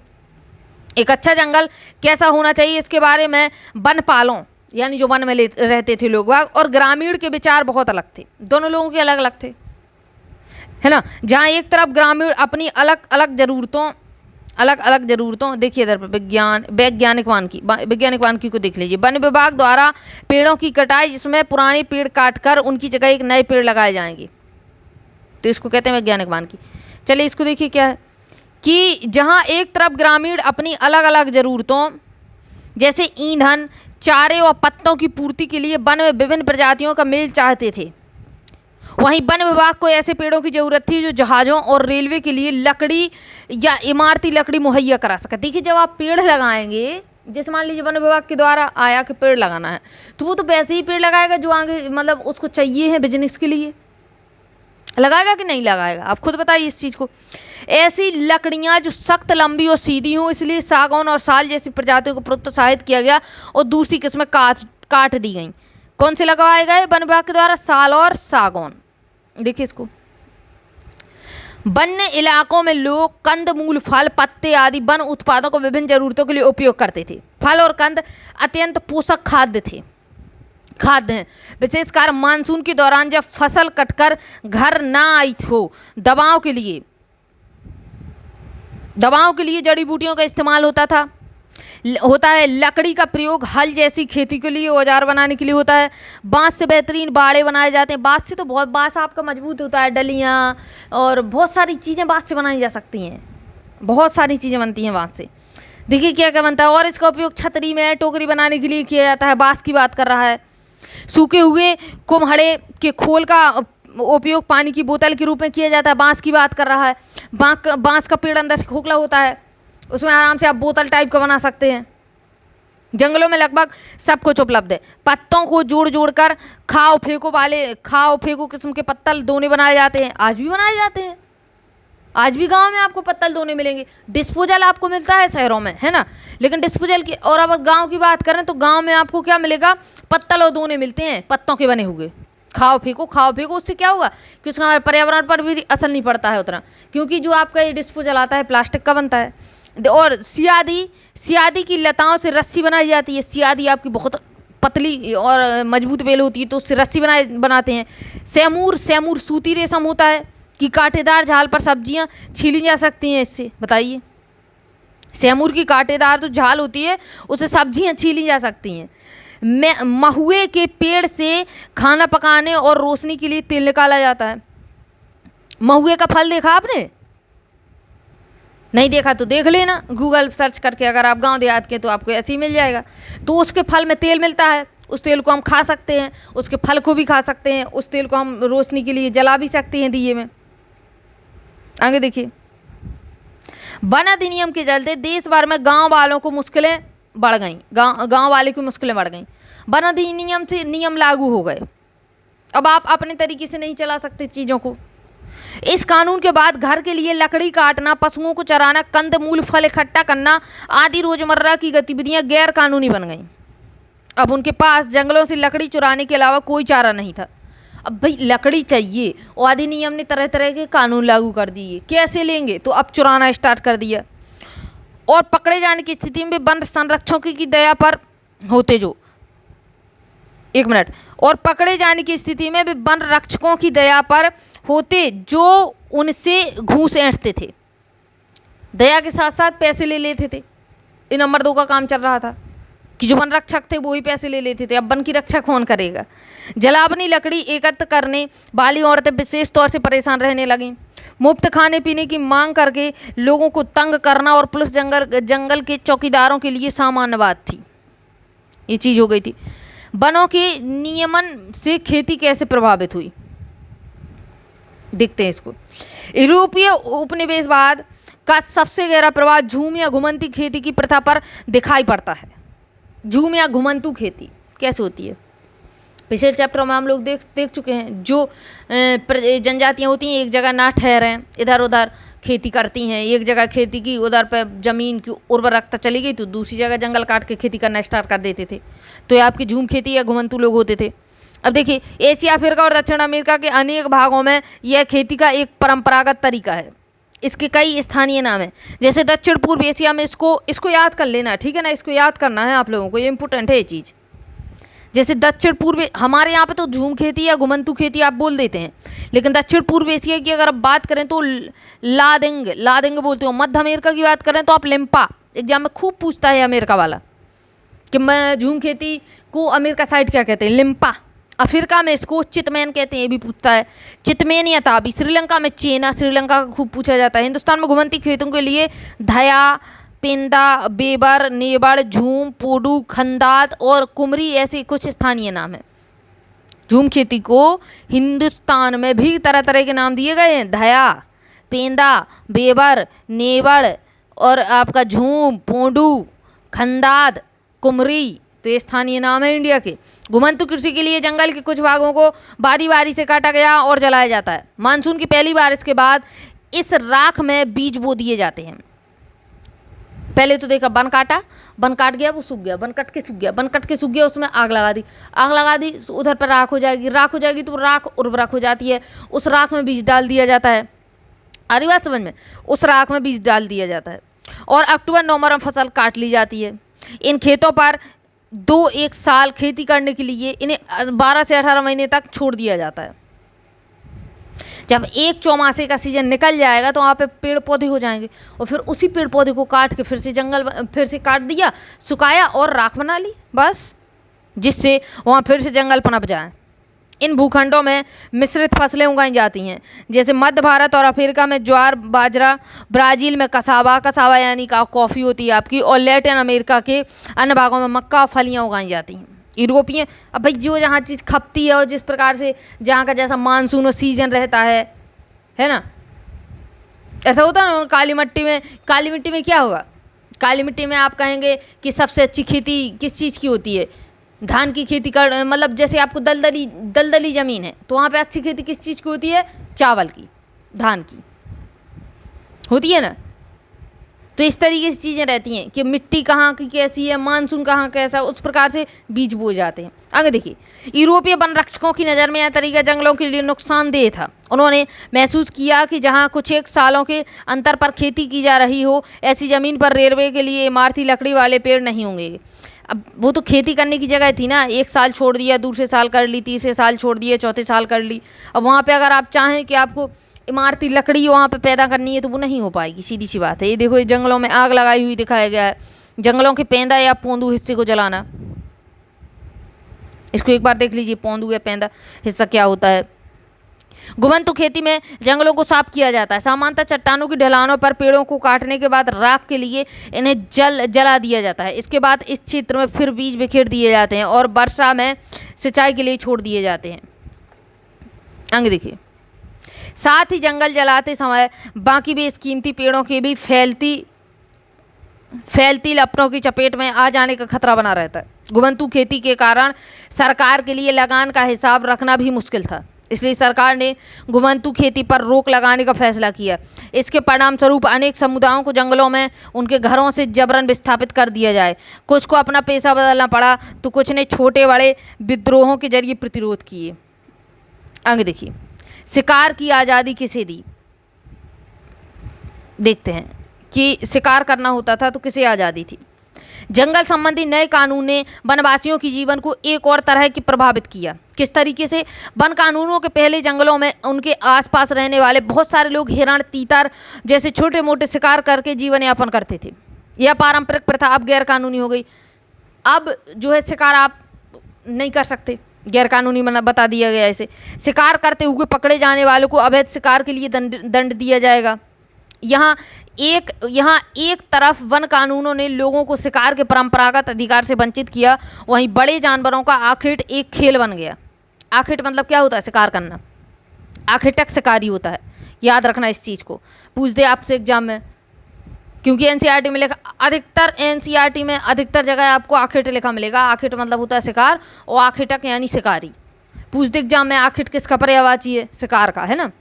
एक अच्छा जंगल कैसा होना चाहिए इसके बारे में वन पालों यानी जो वन में रहते थे लोग, और ग्रामीण के विचार बहुत अलग थे। दोनों लोगों के अलग अलग थे, है ना। जहाँ एक तरफ ग्रामीण अपनी अलग अलग ज़रूरतों देखिए इधर पर वैज्ञानिक वानिकी को देख लीजिए। वन विभाग द्वारा पेड़ों की कटाई, जिसमें पुराने पेड़ काटकर उनकी जगह एक नए पेड़ लगाए जाएंगे, तो इसको कहते हैं वैज्ञानिक वानिकी। चलिए इसको देखिए क्या है कि जहाँ एक तरफ ग्रामीण अपनी अलग अलग ज़रूरतों जैसे ईंधन, चारे और पत्तों की पूर्ति के लिए वन में विभिन्न प्रजातियों का मेल चाहते थे, वहीं वन विभाग को ऐसे पेड़ों की जरूरत थी जो जहाज़ों और रेलवे के लिए लकड़ी या इमारती लकड़ी मुहैया करा सके। देखिए जब आप पेड़ लगाएंगे, जैसे मान लीजिए वन विभाग के द्वारा आया कि पेड़ लगाना है, तो वो तो वैसे ही पेड़ लगाएगा जो आगे मतलब उसको चाहिए है बिजनेस के लिए, लगाएगा कि नहीं लगाएगा, आप खुद बताइए इस चीज़ को। ऐसी लकड़ियाँ जो सख्त, लंबी और सीधी हों, इसलिए सागौन और साल जैसी प्रजातियों को प्रोत्साहित किया गया और दूसरी किस्में काट दी गई। कौन से लगाए गए वन विभाग के द्वारा? साल और सागौन। देखिए इसको। वन्य इलाकों में लोग कंद, मूल, फल, पत्ते आदि वन उत्पादों को विभिन्न जरूरतों के लिए उपयोग करते थे। फल और कंद अत्यंत पोषक खाद्य हैं, विशेषकर मानसून के दौरान जब फसल कटकर घर ना आई हो। दवाओं के लिए जड़ी बूटियों का इस्तेमाल होता है। लकड़ी का प्रयोग हल जैसी खेती के लिए, औजार बनाने के लिए होता है। बांस से बेहतरीन बाड़े बनाए जाते हैं। बांस से तो बांस आपका मजबूत होता है, डलियाँ और बहुत सारी चीज़ें बांस से बनाई जा सकती हैं, बहुत सारी चीज़ें बनती हैं बांस से। देखिए क्या क्या बनता है। और इसका उपयोग छतरी में, टोकरी बनाने के लिए किया जाता है। बांस की बात कर रहा है। सूखे हुए कुम्हड़े के खोल का उपयोग पानी की बोतल के रूप में किया जाता है, बांस की बात कर रहा है। बांस का पेड़ अंदर से खोखला होता है, उसमें आराम से आप बोतल टाइप का बना सकते हैं। जंगलों में लगभग सब कुछ उपलब्ध है। पत्तों को जोड़कर खाओ फेंको किस्म के पत्तल दोने बनाए जाते हैं, आज भी बनाए जाते हैं। आज भी गांव में आपको पत्तल दोने मिलेंगे। डिस्पोजल आपको मिलता है शहरों में, है ना, लेकिन डिस्पोजल की, और अगर गांव की बात करें तो गांव में आपको क्या मिलेगा? पत्तल और दोने मिलते हैं, पत्तों के बने हुए। खाओ फेंको, उससे क्या होगा कि उसका हमारे पर्यावरण पर भी असर नहीं पड़ता है उतना, क्योंकि जो आपका ये डिस्पोजल आता है प्लास्टिक का बनता है। और सियादी की लताओं से रस्सी बनाई जाती है। सियादी आपकी बहुत पतली और मजबूत बेल होती है, तो उससे रस्सी बनाते हैं। सेमूर सूती रेशम होता है कि कांटेदार झाल पर सब्जियां छीली जा सकती हैं इससे। बताइए, सेमूर की कांटेदार जो झाल होती है उससे सब्जियां छीली जा सकती हैं। महुए के पेड़ से खाना पकाने और रोशनी के लिए तेल निकाला जाता है। महुए का फल देखा आपने? नहीं देखा तो देख लेना गूगल सर्च करके, अगर आप गांव देहात के तो आपको ऐसे ही मिल जाएगा। तो उसके फल में तेल मिलता है, उस तेल को हम खा सकते हैं, उसके फल को भी खा सकते हैं, उस तेल को हम रोशनी के लिए जला भी सकते हैं दिए में। आगे देखिए, वन अधिनियम के चलते देश भर में गांव वालों को मुश्किलें बढ़ गई। गांव वाले की मुश्किलें बढ़ गई। वन अधिनियम से नियम लागू हो गए। अब आप अपने तरीके से नहीं चला सकते चीज़ों को, इस कानून के बाद घर के लिए लकड़ी काटना, पशुओं को चराना, कंद मूल फल इकट्ठा करना आदि रोजमर्रा की गतिविधियां गैर कानूनी बन गईं। अब उनके पास जंगलों से लकड़ी चुराने के अलावा कोई चारा नहीं था। अब भाई लकड़ी चाहिए और अधिनियम ने तरह तरह के कानून लागू कर दिए। कैसे लेंगे? तो अब चुराना स्टार्ट कर दिया। और पकड़े जाने की स्थिति में वन संरक्षकों की दया पर होते जो एक मिनट और पकड़े जाने की स्थिति में वे वन रक्षकों की दया पर होते जो उनसे घूस ऐंठते थे। दया के साथ साथ पैसे ले लेते थे। इन नंबर 2 का काम चल रहा था कि जो वन रक्षक थे वो ही पैसे ले लेते थे। अब वन की रक्षा कौन करेगा? जलावनी लकड़ी एकत्र करने वाली औरतें विशेष तौर से परेशान रहने लगीं। मुफ्त खाने पीने की मांग करके लोगों को तंग करना और पुलिस जंगल के चौकीदारों के लिए सामान्य बात थी। ये चीज़ हो गई थी। वनों के नियमन से खेती कैसे प्रभावित हुई, देखते हैं इसको। यूरोपीय उपनिवेशवाद का सबसे गहरा प्रभाव झूम या घुमंती खेती की प्रथा पर दिखाई पड़ता है। झूम या घुमंतू खेती कैसे होती है? पिछले चैप्टर में हम लोग देख चुके हैं। जो जनजातियाँ होती हैं एक जगह ना ठहरें, इधर उधर खेती करती हैं। एक जगह खेती की, उधर पर ज़मीन की उर्वरकता चली गई तो दूसरी जगह जंगल काट के खेती करना स्टार्ट कर देते थे। तो ये आपकी झूम खेती या घुमंतू लोग होते थे। अब देखिए, एशिया, अफ्रीका और दक्षिण अमेरिका के अनेक भागों में यह खेती का एक परंपरागत तरीका है। इसके कई स्थानीय नाम हैं। जैसे दक्षिण पूर्व एशिया में इसको याद कर लेना, ठीक है ना? इसको याद करना है आप लोगों को, ये इंपॉर्टेंट है ये चीज़। जैसे दक्षिण पूर्व, हमारे यहाँ पे तो झूम खेती या घुमंतू खेती आप बोल देते हैं, लेकिन दक्षिण पूर्व एशिया की अगर आप बात करें तो लादेंग बोलते हो। मध्य अमेरिका की बात करें तो आप लिम्पा। एग्जाम में खूब पूछता है अमेरिका वाला कि मैं झूम खेती को अमेरिका साइड क्या कहते हैं, लिम्पा। अफ्रीका में इसको चितमैन कहते हैं, ये भी पूछता है। चितमैन या ताबी। श्रीलंका में चेना, श्रीलंका का खूब पूछा जाता है। हिंदुस्तान में घुमंती खेतों के लिए धया, पेंदा, बेबर, नेबड़, झूम, पोडू, खंदात और कुमरी ऐसे कुछ स्थानीय नाम हैं। झूम खेती को हिंदुस्तान में भी तरह तरह के नाम दिए गए हैं। धया, पेंदा, बेबर, नेबड़ और आपका झूम, पोडू, खंदात, कुमरी, तो ये स्थानीय नाम है इंडिया के। घुमंतू कृषि के लिए जंगल के कुछ भागों को बारी बारी से काटा गया और जलाया जाता है। मानसून की पहली बारिश के बाद इस राख में बीज बो दिए जाते हैं। पहले तो देखा, वन काट गया, वो सूख गया, वन कट के सूख गया, उसमें आग लगा दी, उधर पर राख हो जाएगी तो राख उर्वरक हो जाती है। उस राख में बीज डाल दिया जाता है। आ रही बात समझ में? उस राख में बीज डाल दिया जाता है और अक्टूबर नवंबर में फसल काट ली जाती है। इन खेतों पर 2-1 साल खेती करने के लिए इन्हें 12 से 18 महीने तक छोड़ दिया जाता है। जब एक चौमासे का सीजन निकल जाएगा तो वहाँ पे पेड़ पौधे हो जाएंगे और फिर उसी पेड़ पौधे को काट के फिर से काट दिया, सुखाया और राख बना ली, बस, जिससे वहाँ फिर से जंगल पनप जाए। इन भूखंडों में मिश्रित फसलें उगाई जाती हैं, जैसे मध्य भारत और अफ्रीका में ज्वार, बाजरा, ब्राज़ील में कसावा यानी कॉफ़ी होती है आपकी, और लैटिन अमेरिका के अन्य भागों में मक्का, फलियाँ उगाई जाती हैं। यूरोपीय, अब भाई जो जहाँ चीज़ खपती है और जिस प्रकार से जहाँ का जैसा मानसून और सीजन रहता है ना, ऐसा होता है ना। काली मिट्टी में क्या होगा? काली मिट्टी में आप कहेंगे कि सबसे अच्छी खेती किस चीज़ की होती है? धान की खेती कर, मतलब जैसे आपको दलदली ज़मीन है तो वहाँ पे अच्छी खेती किस चीज़ की होती है? चावल की, धान की होती है ना। तो इस तरीके से चीज़ें रहती हैं कि मिट्टी कहाँ की कैसी है, मानसून कहाँ कैसा, उस प्रकार से बीज बोए जाते हैं। आगे देखिए, यूरोपीय वन रक्षकों की नज़र में यह तरीका जंगलों के लिए नुकसानदेह था। उन्होंने महसूस किया कि जहाँ कुछ एक सालों के अंतर पर खेती की जा रही हो, ऐसी ज़मीन पर रेलवे के लिए इमारती लकड़ी वाले पेड़ नहीं होंगे। अब वो तो खेती करने की जगह थी ना, 1 साल छोड़ दिया, दूसरे साल कर ली, तीसरे साल छोड़ दिया, चौथे साल कर ली। अब वहाँ पे अगर आप चाहें कि आपको इमारती लकड़ी वहाँ पे पैदा करनी है तो वो नहीं हो पाएगी, सीधी सी बात है। ये देखो, ये जंगलों में आग लगाई हुई दिखाया गया है। जंगलों के पेंदा या पोंदू हिस्से को जलाना, इसको एक बार देख लीजिए, पोंदू या पेंदा हिस्सा क्या होता है। घुमंतू खेती में जंगलों को साफ किया जाता है। सामान्यतः चट्टानों की ढलानों पर पेड़ों को काटने के बाद राख के लिए इन्हें जला दिया जाता है। इसके बाद इस क्षेत्र में फिर बीज बिखेर दिए जाते हैं और वर्षा में सिंचाई के लिए छोड़ दिए जाते हैं। आगे देखिए, साथ ही जंगल जलाते समय बाकी भी इस कीमती पेड़ों के भी फैलती लपटों की चपेट में आ जाने का खतरा बना रहता है। घुमंतू खेती के कारण सरकार के लिए लगान का हिसाब रखना भी मुश्किल था। इसलिए सरकार ने घुमंतू खेती पर रोक लगाने का फैसला किया। इसके परिणाम स्वरूप अनेक समुदायों को जंगलों में उनके घरों से जबरन विस्थापित कर दिया जाए। कुछ को अपना पेशा बदलना पड़ा तो कुछ ने छोटे बड़े विद्रोहों के जरिए प्रतिरोध किए। आगे देखिए, शिकार की आज़ादी किसे दी। देखते हैं कि शिकार करना होता था तो किसे आज़ादी थी। जंगल संबंधी नए कानून ने वनवासियों की जीवन को एक और तरह की प्रभावित किया। किस तरीके से? वन कानूनों के पहले जंगलों में उनके आसपास रहने वाले बहुत सारे लोग हिरण, तीतर जैसे छोटे मोटे शिकार करके जीवन यापन करते थे। यह पारंपरिक प्रथा अब गैर कानूनी हो गई। अब जो है शिकार आप नहीं कर सकते, गैर कानूनी बता दिया गया। इसे शिकार करते हुए पकड़े जाने वालों को अवैध शिकार के लिए दंड दिया जाएगा। यहाँ एक तरफ वन कानूनों ने लोगों को शिकार के परंपरागत अधिकार से वंचित किया, वहीं बड़े जानवरों का आखिट एक खेल बन गया। आखिट मतलब क्या होता है? शिकार करना। आखिटक शिकारी होता है, याद रखना इस चीज़ को, पूछ दे आपसे एग्जाम में, क्योंकि एनसीईआरटी में लिखा, अधिकतर एनसीईआरटी में अधिकतर जगह आपको आखिट लिखा मिलेगा। आखिट मतलब होता है शिकार, और आखिटक यानी शिकारी। पूछ दे एग्जाम में आखिट किसका पर्यायवाची है? शिकार का, है ना।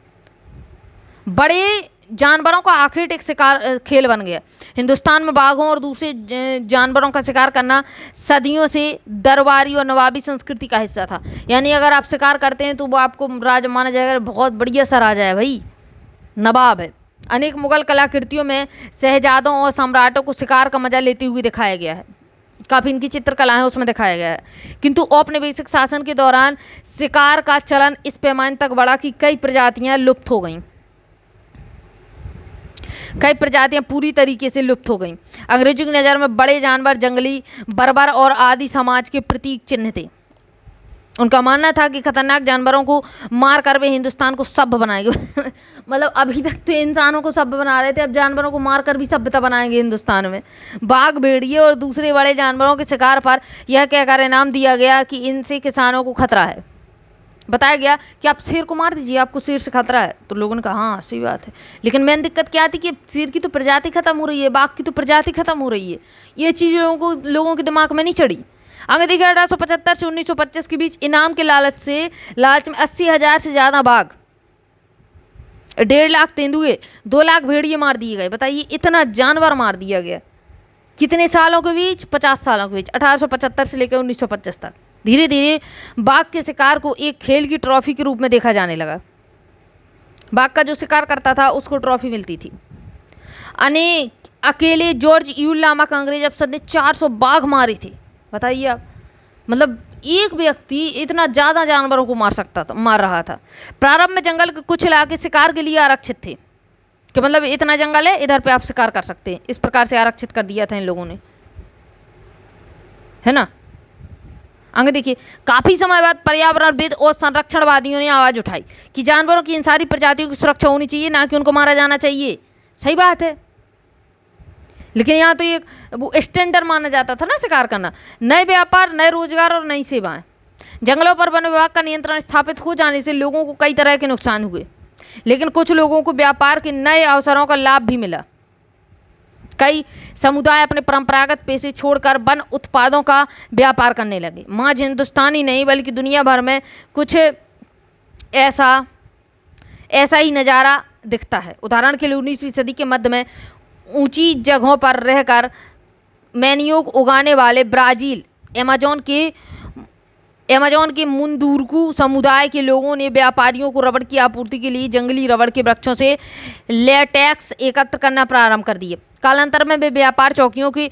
बड़े जानवरों का आखिर एक शिकार खेल बन गया। हिंदुस्तान में बाघों और दूसरे जानवरों का शिकार करना सदियों से दरबारी और नवाबी संस्कृति का हिस्सा था। यानी अगर आप शिकार करते हैं तो वो आपको राजा माना जाएगा, बहुत बढ़िया सा राजा है भाई, नवाब है। अनेक मुगल कलाकृतियों में शहजादों और सम्राटों को शिकार का मजा लेते हुए दिखाया गया है। काफ़ी इनकी चित्रकला है, उसमें दिखाया गया है। किंतु औपनिवेशिक शासन के दौरान शिकार का चलन इस पैमाने तक बढ़ा कि कई प्रजातियाँ लुप्त हो गईं। कई प्रजातियां पूरी तरीके से लुप्त हो गईं। अंग्रेजों की नज़र में बड़े जानवर जंगली, बर्बर और आदि समाज के प्रतीक चिन्ह थे। उनका मानना था कि खतरनाक जानवरों को मार कर वे हिंदुस्तान को सभ्य बनाएंगे। मतलब अभी तक तो इंसानों को सभ्य बना रहे थे, अब जानवरों को मार कर भी सभ्यता बनाएंगे हिंदुस्तान में। बाघ, भेड़िए और दूसरे बड़े जानवरों के शिकार पर यह कहकर इनाम दिया गया कि इनसे किसानों को खतरा है। बताया गया कि आप शेर को मार दीजिए, आपको शेर से खतरा है। तो लोगों ने कहा हाँ सही बात है, लेकिन मेन दिक्कत क्या थी कि शेर की तो प्रजाति खत्म हो रही है, बाघ की तो प्रजाति खत्म हो रही है। ये चीज़ लोगों के दिमाग में नहीं चढ़ी। आगे देखिए, 1875 से 1925 के बीच इनाम के लालच में 80,000 से ज़्यादा बाघ, 1.5 लाख तेंदुए, 2 लाख भेड़िए मार दिए गए। बताइए, इतना जानवर मार दिया गया। कितने सालों के बीच? 50 सालों के बीच, 1875 से लेकर 1925 तक। धीरे धीरे बाघ के शिकार को एक खेल की ट्रॉफी के रूप में देखा जाने लगा। बाघ का जो शिकार करता था उसको ट्रॉफी मिलती थी। अकेले जॉर्ज यूल नामक अंग्रेज अफसर ने 400 बाघ मारे थे। बताइए आप, मतलब एक व्यक्ति इतना ज़्यादा जानवरों को मार रहा था। प्रारंभ में जंगल के कुछ इलाके शिकार के लिए आरक्षित थे, कि मतलब इतना जंगल है, इधर पे आप शिकार कर सकते हैं। इस प्रकार से आरक्षित कर दिया था इन लोगों ने, है ना। आगे देखिए, काफ़ी समय बाद पर्यावरणविद और संरक्षणवादियों ने आवाज़ उठाई कि जानवरों की इन सारी प्रजातियों की सुरक्षा होनी चाहिए, ना कि उनको मारा जाना चाहिए। सही बात है, लेकिन यहाँ तो एक वो स्टैंडर्ड माना जाता था ना शिकार करना। नए व्यापार, नए रोजगार और नई सेवाएं। जंगलों पर वन विभाग का नियंत्रण स्थापित हो जाने से लोगों को कई तरह के नुकसान हुए, लेकिन कुछ लोगों को व्यापार के नए अवसरों का लाभ भी मिला। कई समुदाय अपने परंपरागत पेशे छोड़कर वन उत्पादों का व्यापार करने लगे। महज हिंदुस्तानी नहीं बल्कि दुनिया भर में कुछ ऐसा ही नज़ारा दिखता है। उदाहरण के लिए 19वीं सदी के मध्य में ऊंची जगहों पर रहकर मैनियोक उगाने वाले ब्राज़ील अमेज़न के मुंदुरुकु समुदाय के लोगों ने व्यापारियों को रबड़ की आपूर्ति के लिए जंगली रबड़ के वृक्षों से लेटेक्स एकत्र करना प्रारंभ कर दिए। कालांतर में वे व्यापार चौकियों की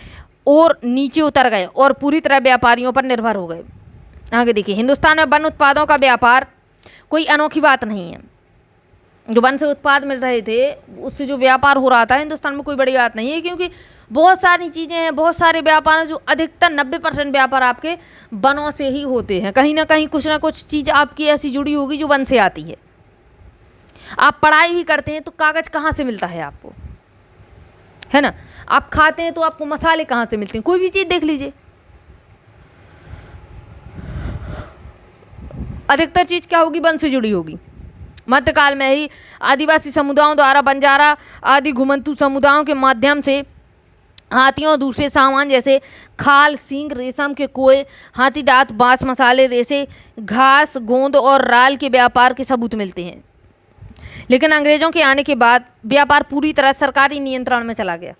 ओर नीचे उतर गए और पूरी तरह व्यापारियों पर निर्भर हो गए। आगे देखिए, हिंदुस्तान में वन उत्पादों का व्यापार कोई अनोखी बात नहीं है। जो वन से उत्पाद मिल रहे थे उससे जो व्यापार हो रहा था हिंदुस्तान में कोई बड़ी बात नहीं है, क्योंकि बहुत सारी चीज़ें हैं, बहुत सारे व्यापार हैं, जो अधिकतर 90% व्यापार आपके वनों से ही होते हैं। कहीं ना कहीं कुछ ना कुछ चीज़ आपकी ऐसी जुड़ी होगी जो वन से आती है। आप पढ़ाई भी करते हैं तो कागज़ कहाँ से मिलता है आपको, है ना। आप खाते हैं तो आपको मसाले कहाँ से मिलते हैं, कोई भी चीज़ देख लीजिए, अधिकतर चीज़ क्या होगी, वन से जुड़ी होगी। मध्यकाल में ही आदिवासी समुदायों द्वारा बंजारा आदि घुमंतू समुदायों के माध्यम से हाथियों और दूसरे सामान जैसे खाल, सींग, रेशम के कोए, हाथी दांत, बांस, मसाले, रेसे, घास, गोंद और राल के व्यापार के सबूत मिलते हैं। लेकिन अंग्रेजों के आने के बाद व्यापार पूरी तरह सरकारी नियंत्रण में चला गया।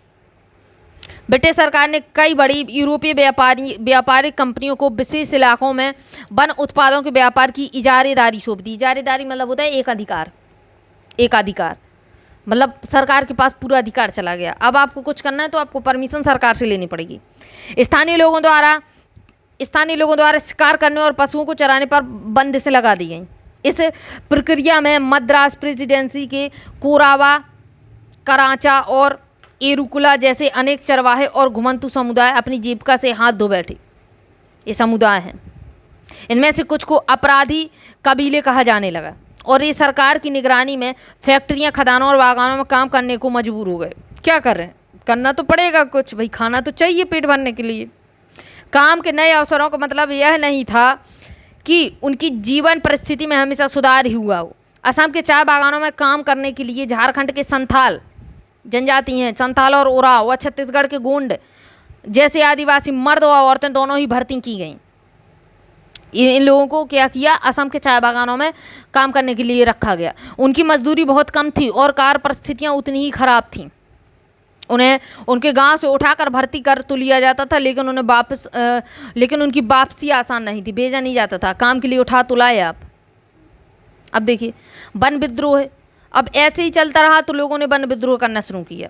ब्रिटिश सरकार ने कई बड़ी यूरोपीय व्यापारिक कंपनियों को विशेष इलाकों में वन उत्पादों के व्यापार की इजारेदारी सौंप दी। इजारेदारी मतलब होता है एकाधिकार, मतलब सरकार के पास पूरा अधिकार चला गया। अब आपको कुछ करना है तो आपको परमिशन सरकार से लेनी पड़ेगी। स्थानीय लोगों द्वारा शिकार करने और पशुओं को चराने पर बंदिशें लगा दी गई। इस प्रक्रिया में मद्रास प्रेसिडेंसी के कोरावा, कराचा और एरुकुला जैसे अनेक चरवाहे और घुमंतू समुदाय अपनी जीविका से हाथ धो बैठे। ये समुदाय हैं, इनमें से कुछ को अपराधी कबीले कहा जाने लगा और ये सरकार की निगरानी में फैक्ट्रियां, खदानों और बागानों में काम करने को मजबूर हो गए। क्या कर रहे हैं, करना तो पड़ेगा कुछ, भाई खाना तो चाहिए पेट भरने के लिए। काम के नए अवसरों का मतलब यह नहीं था कि उनकी जीवन परिस्थिति में हमेशा सुधार ही हुआ हो। असम के चाय बागानों में काम करने के लिए झारखंड के संथाल जनजाति हैं, संथाल और उराव, व छत्तीसगढ़ के गोंड जैसे आदिवासी मर्द व औरतें दोनों ही भर्ती की गईं। इन लोगों को क्या किया, असम के चाय बागानों में काम करने के लिए रखा गया। उनकी मजदूरी बहुत कम थी और कार्य परिस्थितियाँ उतनी ही खराब थीं। उन्हें उनके गांव से उठाकर भर्ती कर तो लिया जाता था, लेकिन उनकी वापसी आसान नहीं थी, भेजा नहीं जाता था। काम के लिए उठा तो लाए आप। अब देखिए वन विद्रोह है, अब ऐसे ही चलता रहा तो लोगों ने वन विद्रोह करना शुरू किया।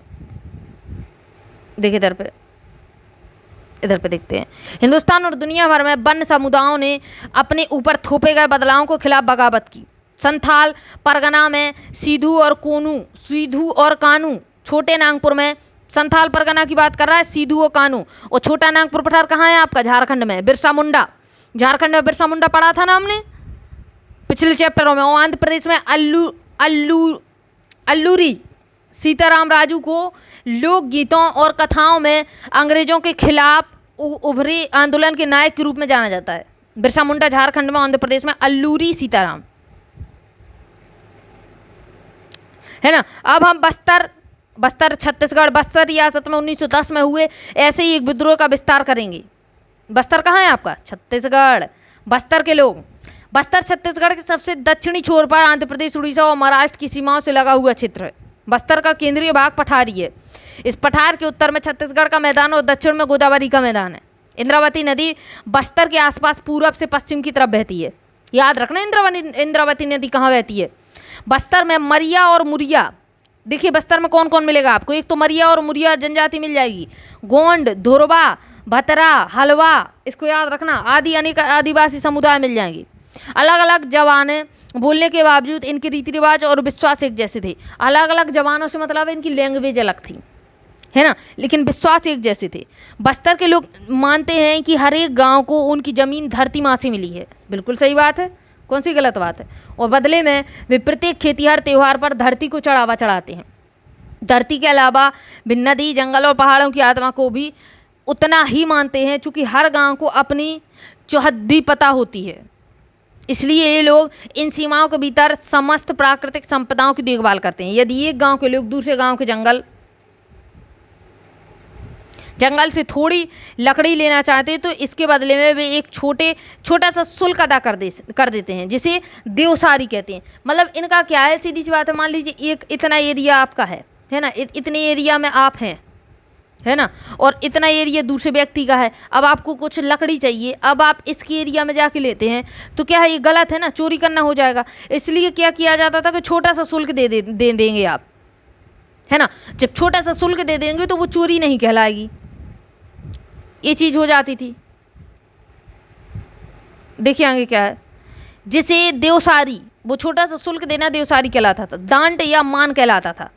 देखिए इधर पे देखते हैं, हिंदुस्तान और दुनिया भर में वन समुदायों ने अपने ऊपर थोपे गए बदलावों के खिलाफ बगावत की। संथाल परगना में सीधू और कानू, छोटे नागपुर में, संथाल परगना की बात कर रहा है, सीधू और कानू, और छोटा नागपुर पठार कहाँ है आपका, झारखंड में, बिरसा मुंडा। झारखंड में बिरसा मुंडा पढ़ा था ना हमने पिछले चैप्टरों में। और आंध्र प्रदेश में अल्लूरी सीताराम राजू को लोकगीतों और कथाओं में अंग्रेजों के खिलाफ उभरे आंदोलन के नायक के रूप में जाना जाता है। बिरसा मुंडा झारखंड में, आंध्र प्रदेश में अल्लूरी सीताराम, है ना। अब हम बस्तर छत्तीसगढ़, बस्तर रियासत में 1910 में हुए ऐसे ही एक विद्रोह का विस्तार करेंगे। बस्तर कहाँ है आपका, छत्तीसगढ़। बस्तर के लोग, बस्तर छत्तीसगढ़ के सबसे दक्षिणी छोर पर आंध्र प्रदेश, उड़ीसा और महाराष्ट्र की सीमाओं से लगा हुआ क्षेत्र है। बस्तर का केंद्रीय भाग पठारी है। इस पठार के उत्तर में छत्तीसगढ़ का मैदान और दक्षिण में गोदावरी का मैदान है। इंद्रावती नदी बस्तर के आसपास पूरब से पश्चिम की तरफ बहती है। याद रखना इंद्रावती नदी कहाँ बहती है। बस्तर में मरिया और मुरिया, देखिए बस्तर में कौन कौन मिलेगा आपको, एक तो मरिया और मुरिया जनजाति मिल जाएगी, गोंड, धुरवा, भतरा, हलवा, इसको याद रखना, आदि अनेक आदिवासी समुदाय मिल जाएंगे। अलग अलग जबानें बोलने के बावजूद इनके रीति रिवाज और विश्वास एक जैसे थे। अलग अलग जबानों से मतलब इनकी लैंग्वेज अलग थी, है ना, लेकिन विश्वास एक जैसे थे। बस्तर के लोग मानते हैं कि हर एक गांव को उनकी ज़मीन धरती माँ से मिली है। बिल्कुल सही बात है, कौन सी गलत बात है। और बदले में वे प्रत्येक खेतीहर त्यौहार पर धरती को चढ़ावा चढ़ाते हैं। धरती के अलावा भी नदी, जंगल और पहाड़ों की आत्मा को भी उतना ही मानते हैं, चूँकि हर गाँव को अपनी चौहद्दी पता होती है। इसलिए ये लोग इन सीमाओं के भीतर समस्त प्राकृतिक संपदाओं की देखभाल करते हैं। यदि एक गांव के लोग दूसरे गांव के जंगल से थोड़ी लकड़ी लेना चाहते हैं तो इसके बदले में वे एक छोटा सा शुल्क अदा कर देते हैं, जिसे देवसारी कहते हैं। मतलब इनका क्या है, सीधी सी बात है, मान लीजिए एक इतना एरिया आपका है ना, इतने एरिया में आप हैं, है ना, और इतना एरिया दूसरे व्यक्ति का है। अब आपको कुछ लकड़ी चाहिए, अब आप इसके एरिया में जाके लेते हैं तो क्या है, ये गलत है ना, चोरी करना हो जाएगा। इसलिए क्या किया जाता था कि छोटा सा शुल्क दे देंगे आप, है ना। जब छोटा सा शुल्क दे देंगे तो वो चोरी नहीं कहलाएगी, ये चीज़ हो जाती थी। देखिए आगे क्या है, जिसे देवसारी, वो छोटा सा शुल्क देना देवसारी कहलाता था। दांड या मान कहलाता था।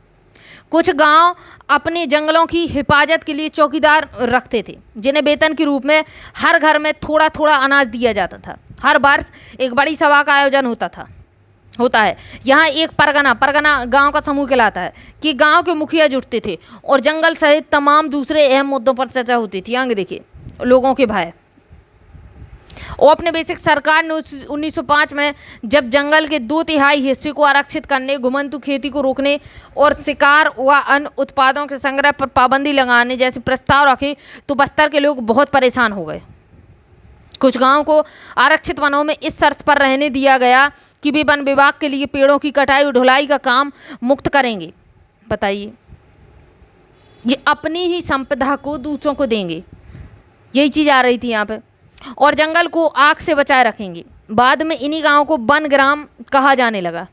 कुछ गांव अपने जंगलों की हिफाजत के लिए चौकीदार रखते थे, जिन्हें वेतन के रूप में हर घर में थोड़ा थोड़ा अनाज दिया जाता था। हर वर्ष एक बड़ी सभा का आयोजन होता है। यहाँ एक परगना गांव का समूह कहलाता है कि गांव के मुखिया जुटते थे और जंगल सहित तमाम दूसरे अहम मुद्दों पर चर्चा होती थी। आगे देखिए, लोगों के भय औपनिवेशिक सरकार ने 1905 में जब जंगल के 2/3 हिस्से को आरक्षित करने, घुमंतू खेती को रोकने और शिकार व अन्य उत्पादों के संग्रह पर पाबंदी लगाने जैसे प्रस्ताव रखे तो बस्तर के लोग बहुत परेशान हो गए। कुछ गांवों को आरक्षित वनों में इस शर्त पर रहने दिया गया कि वे वन विभाग के लिए पेड़ों की कटाई और ढुलाई का काम मुक्त करेंगे। बताइए, ये अपनी ही संपदा को दूसरों को देंगे, यही चीज़ आ रही थी यहाँ पे, और जंगल को आग से बचाए रखेंगे। बाद में इन्हीं गांवों को वन ग्राम कहा जाने लगा।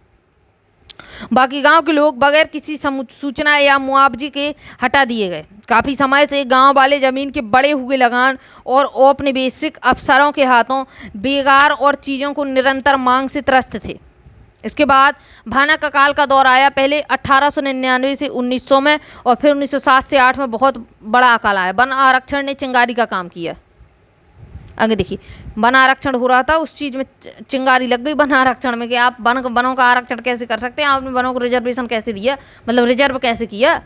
बाकी गांव के लोग बगैर किसी सूचना या मुआवजे के हटा दिए गए। काफ़ी समय से गांव वाले ज़मीन के बड़े हुए लगान और औपनिवेशिक अफसरों के हाथों बेगार और चीज़ों को निरंतर मांग से त्रस्त थे। इसके बाद भानक अकाल का दौर आया, पहले 1899 से 1900 में और फिर 1907 से 8 में बहुत बड़ा अकाल आया। वन आरक्षण ने चिंगारी का काम किया। आगे देखिए, वन आरक्षण हो रहा था, उस चीज़ में चिंगारी लग गई वन आरक्षण में कि आप वनों का आरक्षण कैसे कर सकते हैं, आपने वनों को रिजर्वेशन कैसे दिया, मतलब रिजर्व कैसे किया।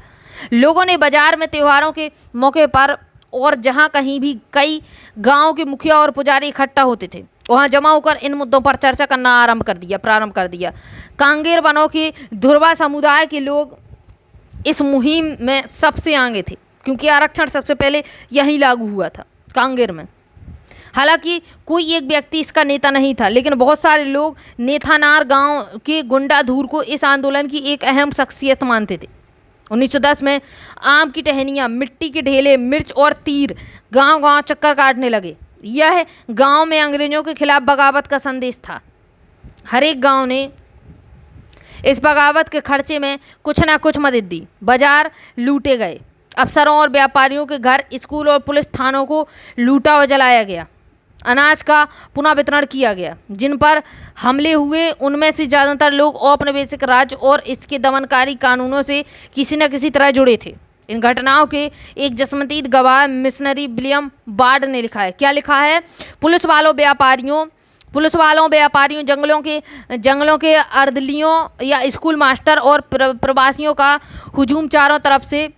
लोगों ने बाजार में त्योहारों के मौके पर और जहां कहीं भी कई गांव के मुखिया और पुजारी इकट्ठा होते थे, वहां जमा होकर इन मुद्दों पर चर्चा करना प्रारंभ कर दिया। कांगेर वनों के धुरवा समुदाय के लोग इस मुहिम में सबसे आगे थे, क्योंकि आरक्षण सबसे पहले यहीं लागू हुआ था, कांगेर में। हालांकि कोई एक व्यक्ति इसका नेता नहीं था, लेकिन बहुत सारे लोग नेथानार गांव के गुंडाधूर को इस आंदोलन की एक अहम शख्सियत मानते थे। 1910 में आम की टहनियाँ, मिट्टी के ढेले, मिर्च और तीर गांव-गांव चक्कर काटने लगे। यह गांव में अंग्रेजों के खिलाफ बगावत का संदेश था। हर एक गांव ने इस बगावत के खर्चे में कुछ ना कुछ मदद दी। बाजार लूटे गए, अफसरों और व्यापारियों के घर, स्कूल और पुलिस थानों को लूटा और जलाया गया। अनाज का पुनः वितरण किया गया। जिन पर हमले हुए उनमें से ज़्यादातर लोग औपनिवेशिक राज्य और इसके दमनकारी कानूनों से किसी न किसी तरह जुड़े थे। इन घटनाओं के एक जसमंतीत गवाह मिशनरी विलियम बार्ड ने लिखा है। क्या लिखा है? पुलिस वालों व्यापारियों, जंगलों के अर्दलियों या स्कूल मास्टर और प्रवासियों का हुजूम चारों तरफ से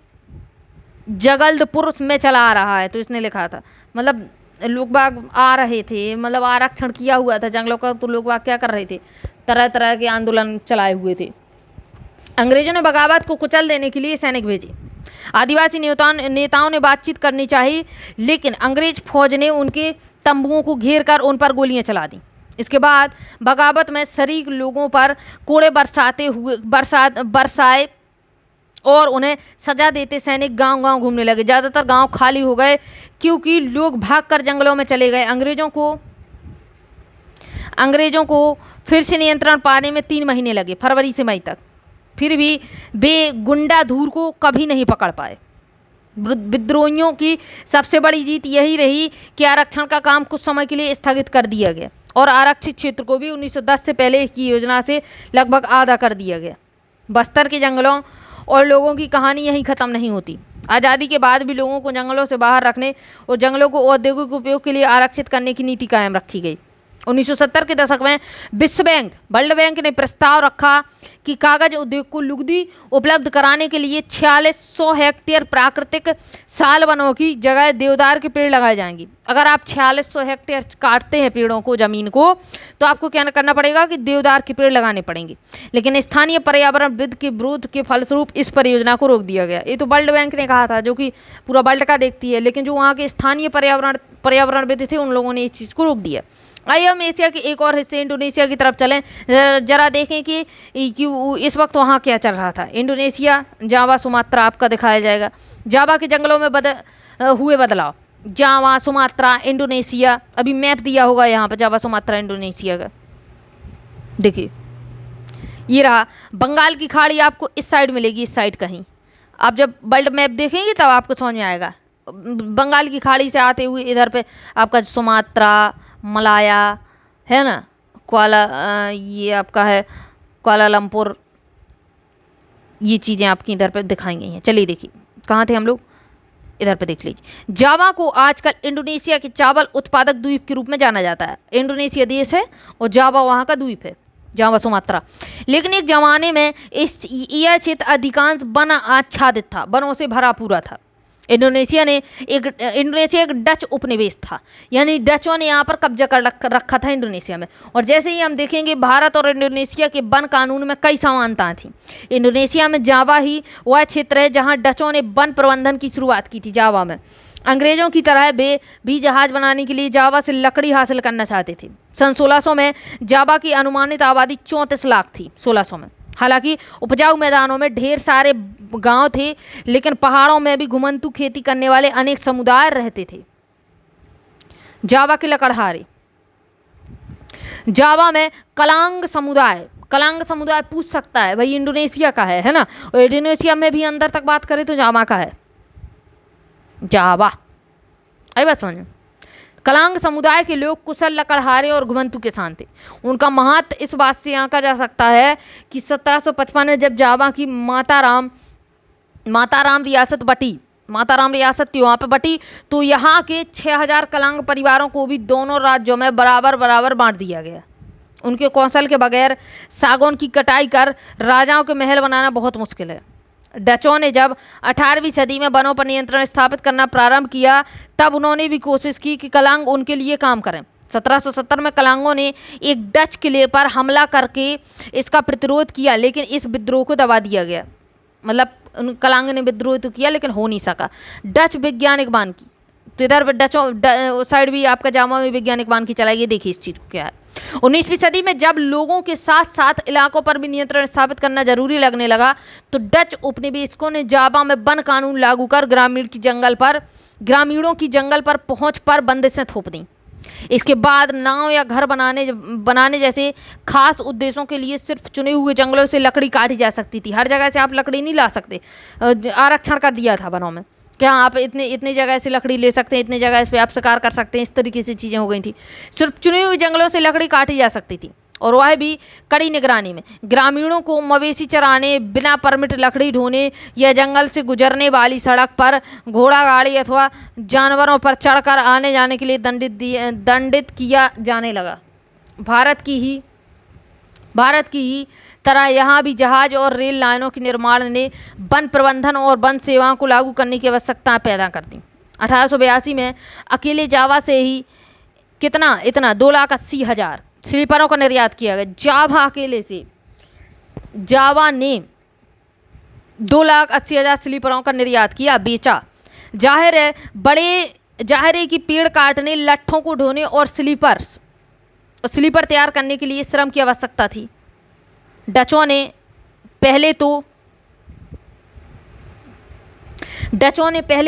जगदलपुर में चला आ रहा है। तो इसने लिखा था, मतलब लोग बाग आ रहे थे, मतलब आरक्षण किया हुआ था जंगलों का, तो लोग बाग क्या कर रहे थे, तरह तरह के आंदोलन चलाए हुए थे। अंग्रेजों ने बगावत को कुचल देने के लिए सैनिक भेजे। आदिवासी नेताओं ने बातचीत करनी चाहिए, लेकिन अंग्रेज फौज ने उनके तंबुओं को घेर कर उन पर गोलियां चला दी। इसके बाद बगावत में शरीक लोगों पर कोड़े बरसाए और उन्हें सजा देते सैनिक गांव-गांव घूमने लगे। ज़्यादातर गांव खाली हो गए क्योंकि लोग भागकर जंगलों में चले गए। अंग्रेजों को फिर से नियंत्रण पाने में 3 महीने लगे, फरवरी से मई तक। फिर भी वे गुंडाधूर को कभी नहीं पकड़ पाए। विद्रोहियों की सबसे बड़ी जीत यही रही कि आरक्षण का काम कुछ समय के लिए स्थगित कर दिया गया और आरक्षित क्षेत्र को भी 1910 से पहले की योजना से लगभग आधा कर दिया गया। बस्तर के जंगलों और लोगों की कहानी यहीं ख़त्म नहीं होती। आज़ादी के बाद भी लोगों को जंगलों से बाहर रखने और जंगलों को औद्योगिक उपयोग के लिए आरक्षित करने की नीति कायम रखी गई। 1970 के दशक में वर्ल्ड बैंक ने प्रस्ताव रखा कि कागज उद्योग को लुगदी उपलब्ध कराने के लिए 4600 हेक्टेयर प्राकृतिक साल वनों की जगह देवदार के पेड़ लगाए जाएंगे। अगर आप 4600 हेक्टेयर काटते हैं पेड़ों को, ज़मीन को, तो आपको क्या करना पड़ेगा कि देवदार के पेड़ लगाने पड़ेंगे। लेकिन स्थानीय पर्यावरणविद के विरोध के फलस्वरूप इस परियोजना को रोक दिया गया। ये तो वर्ल्ड बैंक ने कहा था, जो कि पूरा वर्ल्ड का देखती है, लेकिन जो वहाँ के स्थानीय पर्यावरणविद थे उन लोगों ने इस चीज़ को रोक दिया। आइए हम एशिया के एक और हिस्से इंडोनेशिया की तरफ चलें, जरा देखें कि इस वक्त वहाँ क्या चल रहा था। इंडोनेशिया, जावा, सुमात्रा आपका दिखाया जाएगा। जावा के जंगलों में हुए बदलाव। जावा, सुमात्रा, इंडोनेशिया, अभी मैप दिया होगा यहाँ पर जावा, सुमात्रा, इंडोनेशिया का। देखिए ये रहा बंगाल की खाड़ी, आपको इस साइड मिलेगी, इस साइड कहीं। आप जब वर्ल्ड मैप देखेंगे तब आपको समझ में आएगा। बंगाल की खाड़ी से आते हुए इधर पे आपका सुमात्रा, मलाया है ना, ये आपका है कुआलालंपुर, ये चीज़ें आपकी इधर पे दिखाई गई हैं। चलिए देखिए कहाँ थे हम लोग, इधर पे देख लीजिए। जावा को आजकल इंडोनेशिया के चावल उत्पादक द्वीप के रूप में जाना जाता है। इंडोनेशिया देश है और जावा वहाँ का द्वीप है, जावा, सुमात्रा। लेकिन एक ज़माने में यह क्षेत्र अधिकांश वन आच्छादित था, वनों से भरा पूरा था। इंडोनेशिया एक डच उपनिवेश था, यानी डचों ने यहाँ पर कब्जा कर रखा था इंडोनेशिया में। और जैसे ही हम देखेंगे भारत और इंडोनेशिया के वन कानून में कई समानताएं थी। इंडोनेशिया में जावा ही वह क्षेत्र है जहाँ डचों ने वन प्रबंधन की शुरुआत की थी। जावा में अंग्रेजों की तरह वे भी जहाज बनाने के लिए जावा से लकड़ी हासिल करना चाहते थे। सन 1600 में जावा की अनुमानित आबादी 34 लाख थी 1600 में। हालांकि उपजाऊ मैदानों में ढेर सारे गांव थे, लेकिन पहाड़ों में भी घुमंतू खेती करने वाले अनेक समुदाय रहते थे। जावा के लकड़हारे, जावा में कलांग समुदाय पूछ सकता है भाई इंडोनेशिया का है ना। और इंडोनेशिया में भी अंदर तक बात करें तो जावा का है, जावा। आई बात समझ में। कलांग समुदाय के लोग कुशल लकड़हारे और घुमंतू किसान थे। उनका महत्व इस बात से आंका जा सकता है कि 1755 में जब जावा की माताराम रियासत वहाँ पे बटी, तो यहाँ के 6000 कलांग परिवारों को भी दोनों राज्यों में बराबर बांट दिया गया। उनके कौशल के बगैर सागौन की कटाई कर राजाओं के महल बनाना बहुत मुश्किल है। डचों ने जब 18वीं सदी में वनों पर नियंत्रण स्थापित करना प्रारंभ किया, तब उन्होंने भी कोशिश की कि कलांग उनके लिए काम करें। 1770 में कलांगों ने एक डच किले पर हमला करके इसका प्रतिरोध किया, लेकिन इस विद्रोह को दबा दिया गया। मतलब कलांग ने विद्रोह तो किया लेकिन हो नहीं सका। डच वैज्ञानिक वानिकी, तो इधर डचों साइड भी आपका जावा में वैज्ञानिक वानिकी चलाई गई। देखिए इस चीज़ को क्या है। 19वीं सदी में जब लोगों के साथ साथ इलाकों पर भी नियंत्रण स्थापित करना जरूरी लगने लगा, तो डच उपनिवेशकों ने जावा में वन कानून लागू कर ग्रामीणों की जंगल पर पहुंच पर बंदिशें थोप दी। इसके बाद नाव या घर बनाने जैसे खास उद्देश्यों के लिए सिर्फ चुने हुए जंगलों से लकड़ी काटी जा सकती थी। हर जगह से आप लकड़ी नहीं ला सकते। आरक्षण कर दिया था वनों में, क्या आप इतनी जगह से लकड़ी ले सकते हैं, इतनी जगह इस पर आप शिकार कर सकते हैं। इस तरीके से चीज़ें हो गई थी। सिर्फ चुने हुए जंगलों से लकड़ी काटी जा सकती थी, और वह भी कड़ी निगरानी में। ग्रामीणों को मवेशी चराने, बिना परमिट लकड़ी ढोने या जंगल से गुजरने वाली सड़क पर घोड़ा गाड़ी अथवा जानवरों पर चढ़कर आने जाने के लिए दंडित किया जाने लगा। भारत की ही तरह यहाँ भी जहाज और रेल लाइनों के निर्माण ने वन प्रबंधन और वन सेवाओं को लागू करने की आवश्यकता पैदा कर दी। 1882 में अकेले जावा से ही इतना 2,80,000 स्लीपरों का निर्यात किया गया। जावा अकेले से जावा ने 2,80,000 स्लीपरों का निर्यात किया, बेचा। जाहिर है कि पेड़ काटने, लट्ठों को ढोने और स्लीपर तैयार करने के लिए श्रम की आवश्यकता थी। डचों ने पहले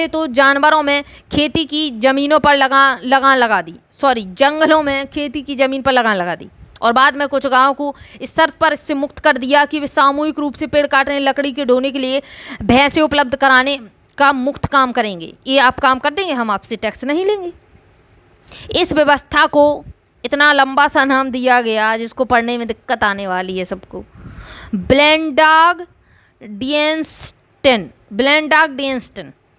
तो जानवरों में खेती की जमीनों पर लगान लगा दी। जंगलों में खेती की जमीन पर लगान लगा दी, और बाद में कुछ गांवों को इस शर्त पर इससे मुक्त कर दिया कि वे सामूहिक रूप से पेड़ काटने, लकड़ी के ढोने के लिए भैंसे उपलब्ध कराने का मुफ्त काम करेंगे। ये आप काम कर देंगे, हम आपसे टैक्स नहीं लेंगे। इस व्यवस्था को इतना लंबा सा नाम दिया गया जिसको पढ़ने में दिक्कत आने वाली है सबको। ब्लेंडाग डिएंस्टन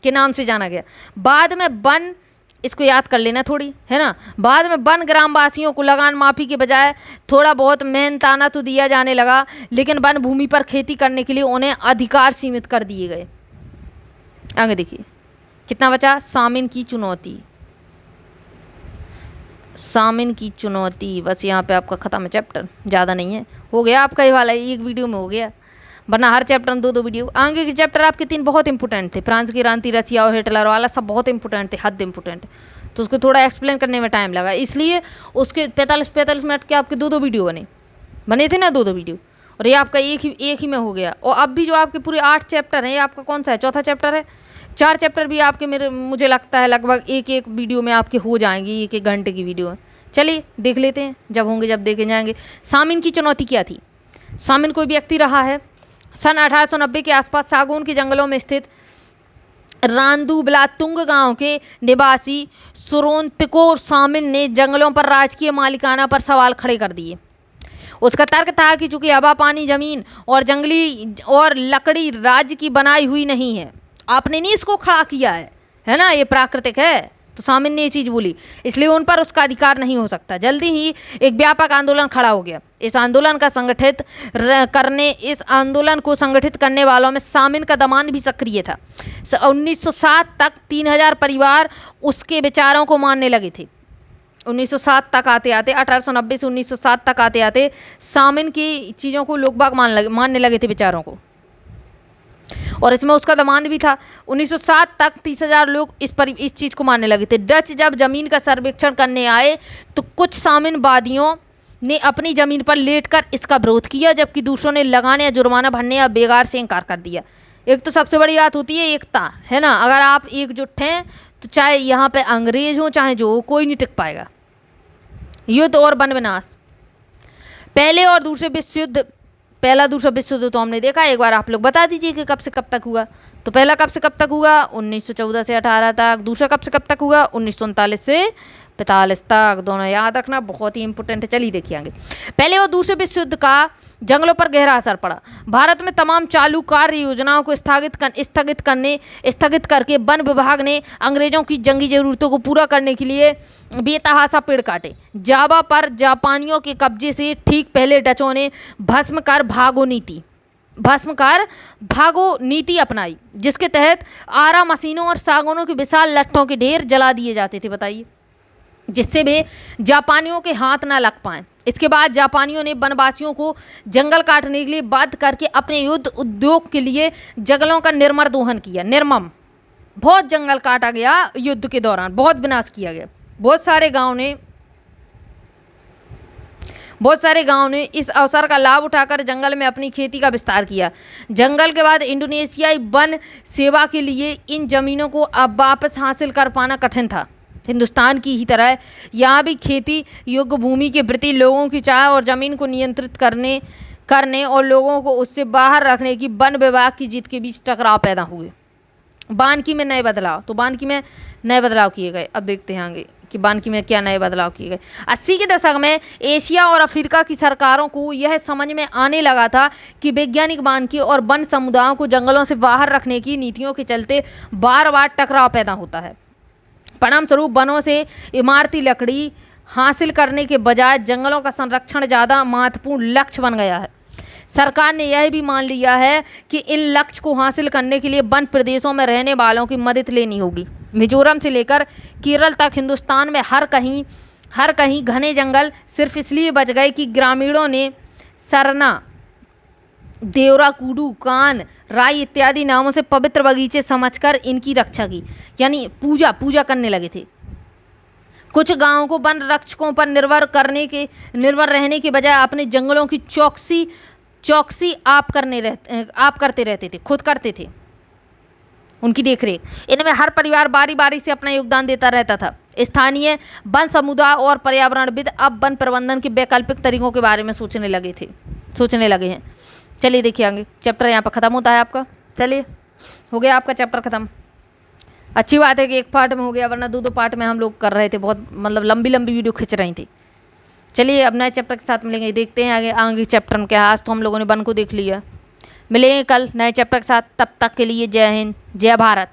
के नाम से जाना गया। बाद में वन, इसको याद कर लेना थोड़ी, है ना। बाद में वन ग्रामवासियों को लगान माफी के बजाय थोड़ा बहुत मेहनताना तो दिया जाने लगा, लेकिन वन भूमि पर खेती करने के लिए उन्हें अधिकार सीमित कर दिए गए। आगे देखिए कितना बचा। सामिन की चुनौती, बस यहाँ पे आपका ख़त्म है चैप्टर, ज़्यादा नहीं है, हो गया आपका ये वाला, एक वीडियो में हो गया, वरना हर चैप्टर में 2-2 वीडियो। आगे के चैप्टर आपके 3 बहुत इंपॉर्टेंट थे। फ्रांस की क्रांति, रसिया और हिटलर वाला सब बहुत इंपॉर्टेंट थे, हद इंपॉर्टेंट। तो उसको थोड़ा एक्सप्लेन करने में टाइम लगा, इसलिए उसके 45 मिनट के आपके 2-2 वीडियो बने थे ना, 2-2 वीडियो। और ये आपका एक ही में हो गया। और अब भी जो आपके पूरे 8 चैप्टर हैं, ये आपका कौन सा है, चौथा चैप्टर है। 4 चैप्टर भी आपके मुझे लगता है लगभग एक वीडियो में आपके हो जाएंगी, 1-1 घंटे की वीडियो है। चलिए देख लेते हैं, जब होंगे जब देखे जाएंगे। सामिन की चुनौती क्या थी। सामिन कोई व्यक्ति रहा है। सन 1890 के आसपास सागौन के जंगलों में स्थित रांदू बिलातुंग गांव के निवासी सुरोंतिको सामिन ने जंगलों पर राजकीय मालिकाना पर सवाल खड़े कर दिए। उसका तर्क था कि चूंकि हवा, पानी, जमीन और जंगली और लकड़ी राज्य की बनाई हुई नहीं है, आपने नहीं इसको खड़ा किया है ना, ये प्राकृतिक है, तो सामिन ने ये चीज़ बोली, इसलिए उन पर उसका अधिकार नहीं हो सकता। जल्दी ही एक व्यापक आंदोलन खड़ा हो गया। इस आंदोलन को संगठित करने वालों में सामिन का दामाद भी सक्रिय था। 1907 तक 3000 परिवार उसके विचारों को मानने लगे थे। 1907 तक आते आते 1890 से 1907 तक आते आते सामिन की चीज़ों को लोग बाग मानने लगे थे, विचारों को, और इसमें उसका दामाद भी था। 1907 तक 30,000 लोग इस चीज़ को मानने लगे थे। डच जब ज़मीन का सर्वेक्षण करने आए तो कुछ सामिनवादियों ने अपनी ज़मीन पर लेटकर इसका विरोध किया, जबकि दूसरों ने लगाने या जुर्माना भरने या बेगार से इनकार कर दिया। एक तो सबसे बड़ी बात होती है एकता, है ना। अगर आप एकजुट हैं तो चाहे यहाँ पे अंग्रेज हो चाहे जो हो, कोई नहीं टिक पाएगा। युद्ध और वन विनाश। पहला दूसरा विश्व युद्ध तो हमने देखा, एक बार आप लोग बता दीजिए कि कब से कब तक हुआ। तो पहला कब से कब तक हुआ? 1914 से 18 तक। दूसरा कब से कब तक हुआ? 1939 से 45 तक। दोनों याद रखना, बहुत ही इंपॉर्टेंट है। चलिए देखिए आगे। पहले और दूसरे विश्व युद्ध का जंगलों पर गहरा असर पड़ा। भारत में तमाम चालू कार्य योजनाओं को स्थगित करके वन विभाग ने अंग्रेजों की जंगी जरूरतों को पूरा करने के लिए बेतहाशा पेड़ काटे। जावा पर जापानियों के कब्जे से ठीक पहले डचों ने भस्म कर भागो नीति अपनाई, जिसके तहत आरा मशीनों और सागौनों के विशाल लट्ठों के ढेर जला दिए जाते थे, बताइए, जिससे वे जापानियों के हाथ ना लग पाएं। इसके बाद जापानियों ने वनवासियों को जंगल काटने के लिए बाध्य करके अपने युद्ध उद्योग के लिए जंगलों का निर्मम बहुत जंगल काटा गया। युद्ध के दौरान बहुत विनाश किया गया। बहुत सारे गांव ने इस अवसर का लाभ उठाकर जंगल में अपनी खेती का विस्तार किया। जंगल के बाद इंडोनेशियाई वन सेवा के लिए इन जमीनों को अब वापस हासिल कर पाना कठिन था। हिंदुस्तान की ही तरह यहाँ भी खेती योग्य भूमि के प्रति लोगों की चाह और ज़मीन को नियंत्रित करने और लोगों को उससे बाहर रखने की वन विभाग की जिद के बीच टकराव पैदा हुए। बानकी में नए बदलाव। तो बानकी में नए बदलाव किए गए। अब देखते हैं आगे कि बानकी में क्या नए बदलाव किए गए। 80 के दशक में एशिया और अफ्रीका की सरकारों को यह समझ में आने लगा था कि वैज्ञानिक बानकी और वन समुदायों को जंगलों से बाहर रखने की नीतियों के चलते बार बार टकराव पैदा होता है। परिणामस्वरूप वनों से इमारती लकड़ी हासिल करने के बजाय जंगलों का संरक्षण ज़्यादा महत्वपूर्ण लक्ष्य बन गया है। सरकार ने यह भी मान लिया है कि इन लक्ष्य को हासिल करने के लिए वन प्रदेशों में रहने वालों की मदद लेनी होगी। मिजोरम से लेकर केरल तक हिंदुस्तान में हर कहीं घने जंगल सिर्फ इसलिए बच गए कि ग्रामीणों ने सरना, देवरा, कूडू, कान, राई इत्यादि नामों से पवित्र बगीचे समझकर इनकी रक्षा की, यानी पूजा करने लगे थे। कुछ गांवों को वन रक्षकों पर निर्भर रहने के बजाय अपने जंगलों की चौकसी आप करते रहते थे, खुद करते थे उनकी देखरेख। इनमें हर परिवार बारी बारी से अपना योगदान देता रहता था। स्थानीय वन समुदाय और पर्यावरणविद अब वन प्रबंधन के वैकल्पिक तरीकों के बारे में सोचने लगे हैं। चलिए देखिए आगे। चैप्टर यहाँ पर ख़त्म होता है आपका। चलिए, हो गया आपका चैप्टर ख़त्म। अच्छी बात है कि एक पार्ट में हो गया, वरना दो पार्ट में हम लोग कर रहे थे, बहुत मतलब लंबी वीडियो खिंच रही थी। चलिए अब नए चैप्टर के साथ मिलेंगे, देखते हैं आगे चैप्टर में क्या है। आज तो हम लोगों ने वन को देख लिया। मिलेंगे कल नए चैप्टर के साथ, तब तक के लिए जय हिंद, जय भारत।